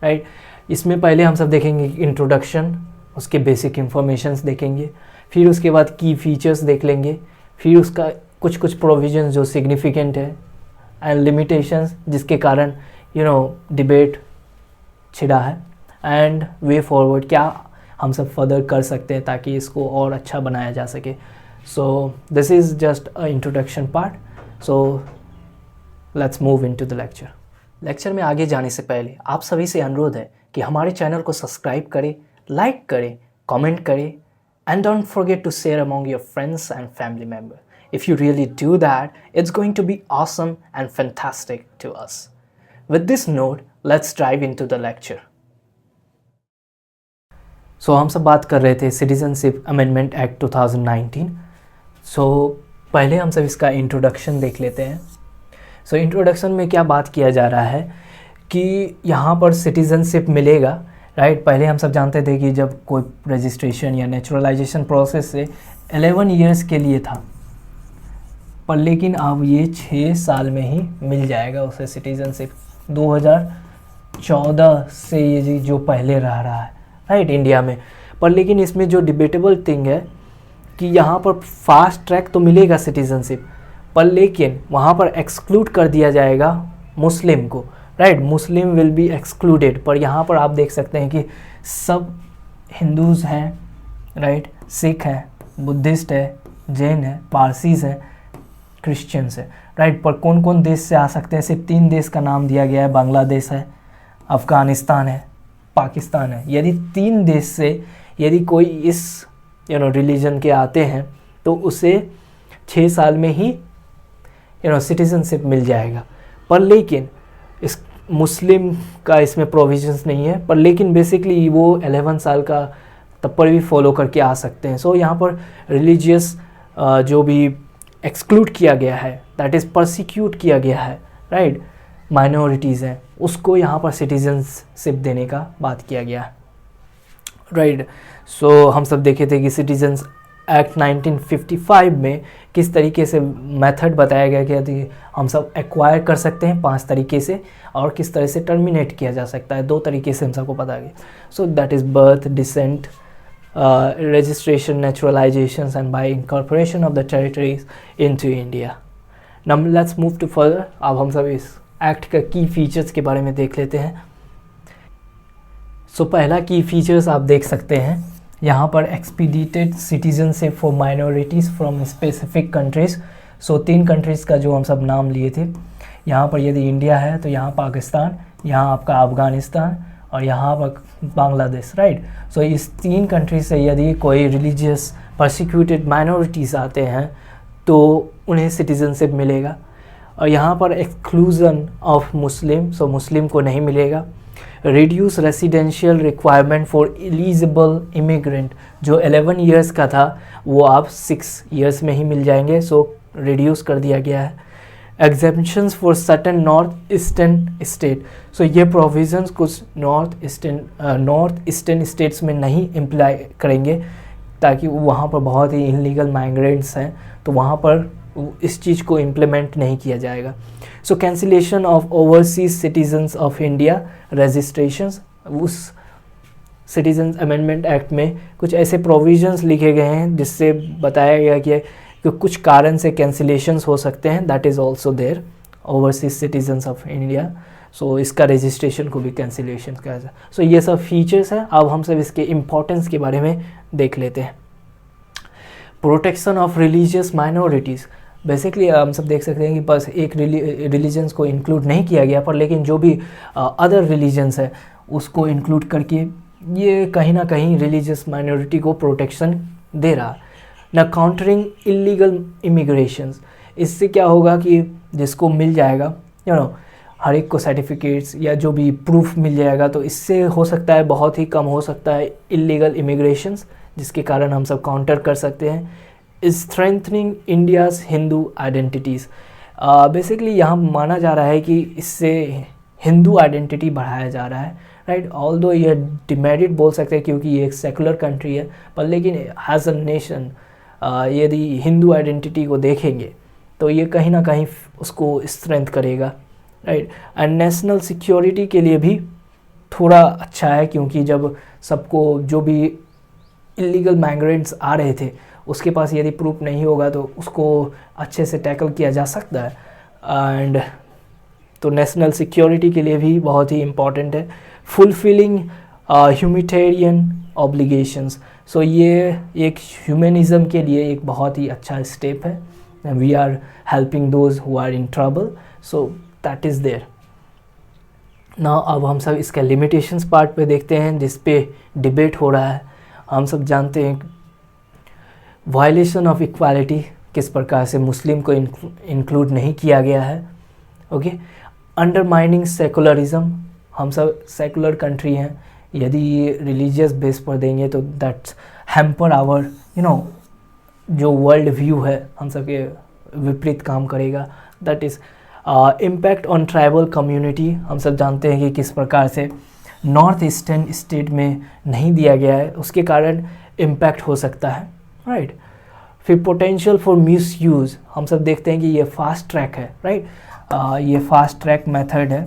राइट। इसमें पहले हम सब देखेंगे इंट्रोडक्शन, उसके बेसिक इंफॉर्मेशंस देखेंगे, फिर उसके बाद की फीचर्स देख लेंगे, फिर उसका कुछ प्रोविजंस जो सिग्निफिकेंट है एंड लिमिटेशंस जिसके कारण डिबेट छिड़ा है, एंड वे फॉरवर्ड क्या हम सब फर्दर कर सकते हैं ताकि इसको और अच्छा बनाया जा सके। सो this is just a introduction part. So let's move into the lecture. Lecture में आगे जाने से पहले आप सभी से अनुरोध है कि हमारे चैनल को सब्सक्राइब करें, लाइक करें, कमेंट करें, and don't forget to share among your friends and family members. If you really do that, it's going to be awesome and fantastic to us. With this note, let's dive into the lecture. So हम सब बात कर रहे थे Citizenship Amendment Act 2019. So पहले हम सब इसका इंट्रोडक्शन देख लेते हैं। So इंट्रोडक्शन में क्या बात किया जा रहा है कि यहाँ पर सिटीजनशिप मिलेगा, राइट। पहले हम सब जानते थे कि जब कोई रजिस्ट्रेशन या नेचुरलाइजेशन प्रोसेस से 11 इयर्स के लिए था, पर लेकिन अब ये 6 साल में ही मिल जाएगा उसे सिटीजनशिप। 2014 से ये जो पहले रहा है, राइट, इंडिया में। पर लेकिन इसमें जो डिबेटेबल थिंग है कि यहाँ पर फास्ट ट्रैक तो मिलेगा सिटीजनशिप, पर लेकिन वहाँ पर एक्सक्लूड कर दिया जाएगा मुस्लिम को, right. Muslim will be excluded. पर यहाँ पर आप देख सकते हैं कि सब हिंदूज़ हैं, राइट, सिख हैं, बुद्धिस्ट है, जैन है, पारसीज़ हैं, क्रिश्चियंस है, राइट। पर कौन कौन देश से आ सकते हैं? सिर्फ 3 देश का नाम दिया गया है, बांग्लादेश है, अफ़गानिस्तान है, पाकिस्तान है। यदि 3 देश से यदि कोई इस रिलीजन के आते हैं तो उसे 6 साल में ही सिटीजनशिप मिल जाएगा। पर लेकिन इस मुस्लिम का इसमें प्रोविजंस नहीं है, पर लेकिन बेसिकली वो 11 साल का तब पर भी फॉलो करके आ सकते हैं। सो यहाँ पर रिलीजियस जो भी एक्सक्लूड किया गया है, दैट इज़ परसिक्यूट किया गया है, राइट, माइनॉरिटीज़ हैं, उसको यहाँ पर सिटीजनशिप देने का बात किया गया है, राइट। सो हम सब देखे थे कि सिटीजन्स एक्ट 1955 में किस तरीके से मेथड बताया गया कि यदि हम सब एक्वायर कर सकते हैं 5 तरीके से, और किस तरह से टर्मिनेट किया जा सकता है 2 तरीके से हम सबको पता है। So that is birth, descent, registration, naturalizations, and by incorporation of the territories into India. Now let's move to further. अब हम सब इस एक्ट का की फीचर्स के बारे में देख लेते हैं। सो पहला की फीचर्स आप देख सकते हैं यहाँ पर, एक्सपीडिटेड citizenship for minorities from specific countries. So 3 countries का जो हम सब नाम लिए थे, यहाँ पर यदि इंडिया है तो यहाँ पाकिस्तान, यहाँ आपका अफ़गानिस्तान और यहाँ पर बांग्लादेश, राइट। सो इस 3 कंट्री से यदि कोई रिलीजियस परसिक्यूटेड माइनॉरिटीज़ आते हैं तो उन्हें सिटीजनशिप मिलेगा। और यहाँ पर एक्सक्लूजन ऑफ मुस्लिम, सो मुस्लिम को नहीं मिलेगा। Reduce residential requirement for eligible immigrant, जो 11 इयर्स का था वो आप 6 इयर्स में ही मिल जाएंगे, सो रिड्यूस कर दिया गया है। Exemptions for certain north eastern state, so ये प्रोविजंस कुछ नॉर्थ ईस्टर्न स्टेट्स में नहीं इम्प्लाई करेंगे ताकि वहाँ पर बहुत ही इलीगल माइग्रेंट्स हैं, तो वहाँ पर इस चीज़ को इम्प्लीमेंट नहीं किया जाएगा। So cancellation of overseas citizens of India registrations, उस सिटीजन्स अमेंडमेंट एक्ट में कुछ ऐसे प्रोविजंस लिखे गए हैं जिससे बताया गया कि कुछ कारण से कैंसिलेशंस हो सकते हैं, that is also there, overseas citizens of India. So इसका रजिस्ट्रेशन को भी कैंसिलेशन कहा जाए। सो ये सब फीचर्स हैं। अब हम सब इसके इम्पोर्टेंस के बारे में देख लेते हैं। Protection of religious minorities, basically हम सब देख सकते हैं कि बस एक रिलीजन्स को इंक्लूड नहीं किया गया, पर लेकिन जो भी अदर रिलीजन्स है उसको इंक्लूड करके ये कहीं ना कहीं रिलीजियस माइनॉरिटी को प्रोटेक्शन दे रहा है। ना काउंटरिंग इलीगल इमिग्रेशंस, इससे क्या होगा कि जिसको मिल जाएगा हर एक को सर्टिफिकेट्स या जो भी प्रूफ मिल जाएगा, तो इससे हो सकता है बहुत ही कम हो सकता है इलीगल इमिग्रेशंस, जिसके कारण हम सब काउंटर कर सकते हैं strengthening India's Hindu identities. Basically यहाँ माना जा रहा है कि इससे हिंदू आइडेंटिटी बढ़ाया जा रहा है, राइट। ऑल्दो ये डिमेरिट बोल सकते हैं क्योंकि ये एक सेकुलर कंट्री है, पर लेकिन एज अ नेशन यदि हिंदू आइडेंटिटी को देखेंगे तो ये कहीं ना कहीं उसको स्ट्रेंथ करेगा, राइट। एंड नेशनल सिक्योरिटी के लिए भी थोड़ा अच्छा है, क्योंकि जब सबको जो भी इलीगल माइग्रेंट्स आ रहे थे उसके पास यदि प्रूफ नहीं होगा तो उसको अच्छे से टैकल किया जा सकता है। एंड तो नेशनल सिक्योरिटी के लिए भी बहुत ही इम्पॉर्टेंट है। फुलफिलिंग ह्यूमैनिटेरियन ऑब्लिगेशंस, सो ये एक ह्यूमनिज़म के लिए एक बहुत ही अच्छा स्टेप है। We are helping those who are in trouble, so that is there. ना अब हम सब इसका लिमिटेशंस पार्ट पे देखते हैं जिस पे डिबेट हो रहा है। हम सब जानते हैं वायलेशन ऑफ इक्वालिटी किस प्रकार से मुस्लिम को इंक्लूड नहीं किया गया है, ओके। अंडरमाइनिंग सेकुलरिज्म, हम सब सेकुलर कंट्री हैं, यदि रिलीजियस बेस पर देंगे तो दैट्स हैम्पर आवर जो वर्ल्ड व्यू है हम सब के विपरीत काम करेगा। That is impact on tribal community, हम सब जानते हैं कि किस प्रकार से नॉर्थ ईस्टर्न स्टेट में नहीं दिया गया है, उसके कारण इम्पैक्ट हो सकता है, राइट। फिर पोटेंशियल फॉर मिस यूज़, हम सब देखते हैं कि ये फास्ट ट्रैक है, राइट। ये फास्ट ट्रैक मेथड है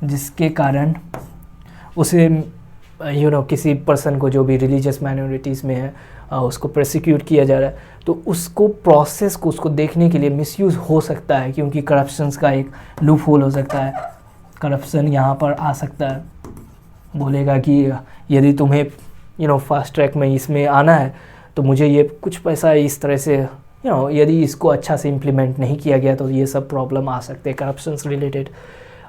जिसके कारण उसे किसी पर्सन को जो भी रिलीजियस माइनॉरिटीज़ में है उसको प्रोसिक्यूट किया जा रहा है, तो उसको प्रोसेस को उसको देखने के लिए मिसयूज़ हो सकता है, क्योंकि करप्शंस का एक लूप होल हो सकता है। करप्शन यहाँ पर आ सकता है, बोलेगा कि यदि तुम्हें फास्ट ट्रैक में इसमें आना है तो मुझे ये कुछ पैसा इस तरह से यदि इसको अच्छा से इम्प्लीमेंट नहीं किया गया तो ये सब प्रॉब्लम आ सकते हैं करप्शन से रिलेटेड।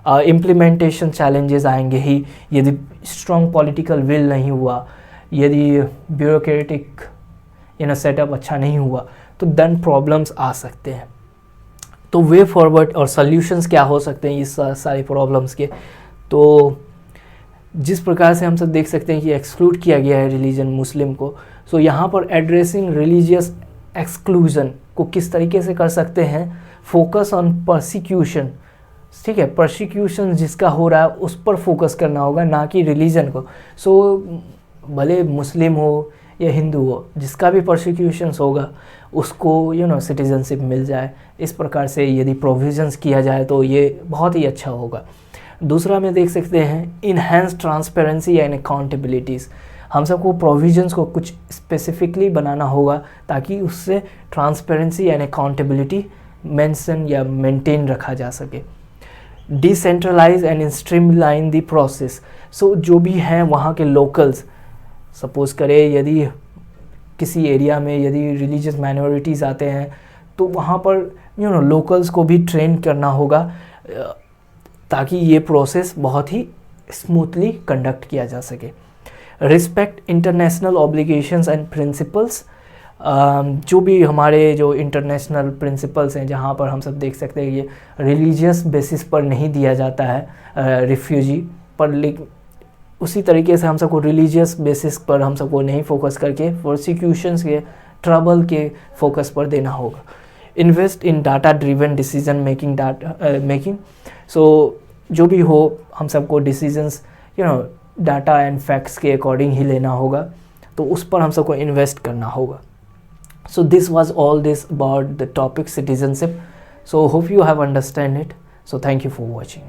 इम्प्लीमेंटेशन चैलेंजेस आएंगे ही, यदि स्ट्रॉन्ग पॉलिटिकल विल नहीं हुआ, यदि ब्यूरोक्रेटिक सेटअप अच्छा नहीं हुआ तो देन प्रॉब्लम्स आ सकते हैं। तो वे फॉरवर्ड और सॉल्यूशंस क्या हो सकते हैं इस सारे प्रॉब्लम्स के, तो जिस प्रकार से हम सब देख सकते हैं कि एक्सक्लूड किया गया है रिलीजन मुस्लिम को, सो यहाँ पर एड्रेसिंग रिलीजियस एक्सक्लूजन को किस तरीके से कर सकते हैं, फोकस ऑन परसिक्यूशन, ठीक है। परसिक्यूशन जिसका हो रहा है उस पर फोकस करना होगा, ना कि रिलीजन को। सो भले मुस्लिम हो या हिंदू हो, जिसका भी परसिक्यूशंस होगा उसको सिटीजनशिप मिल जाए, इस प्रकार से यदि प्रोविजंस किया जाए तो ये बहुत ही अच्छा होगा। दूसरा में देख सकते हैं इनहेंस ट्रांसपेरेंसी एंड अकाउंटेबिलिटीज़, हम सबको प्रोविजंस को कुछ स्पेसिफिकली बनाना होगा ताकि उससे ट्रांसपेरेंसी एंड अकाउंटेबिलिटी मेंशन या मेंटेन रखा जा सके। Decentralize and streamline the process, so जो भी हैं वहाँ के लोकल्स, सपोज करें यदि किसी एरिया में यदि रिलीजियस माइनॉरिटीज़ आते हैं तो वहाँ पर लोकल्स को भी ट्रेन करना होगा ताकि ये प्रोसेस बहुत ही स्मूथली कंडक्ट किया जा सके। Respect international obligations and principles, जो भी हमारे जो इंटरनेशनल प्रिंसिपल्स हैं जहाँ पर हम सब देख सकते हैं ये रिलीजियस बेसिस पर नहीं दिया जाता है रिफ्यूजी पर, लेकिन उसी तरीके से हम सबको रिलीजियस बेसिस पर हम सबको नहीं फोकस करके प्रोसिक्यूशंस के ट्रबल के फोकस पर देना होगा। Invest in data driven decision making, so जो भी हो हम सबको डिसीजंस डाटा एंड फैक्ट्स के अकॉर्डिंग ही लेना होगा, तो उस पर हम सबको इन्वेस्ट करना होगा। So this was all this about the topic citizenship, so hope you have understand it, so thank you for watching.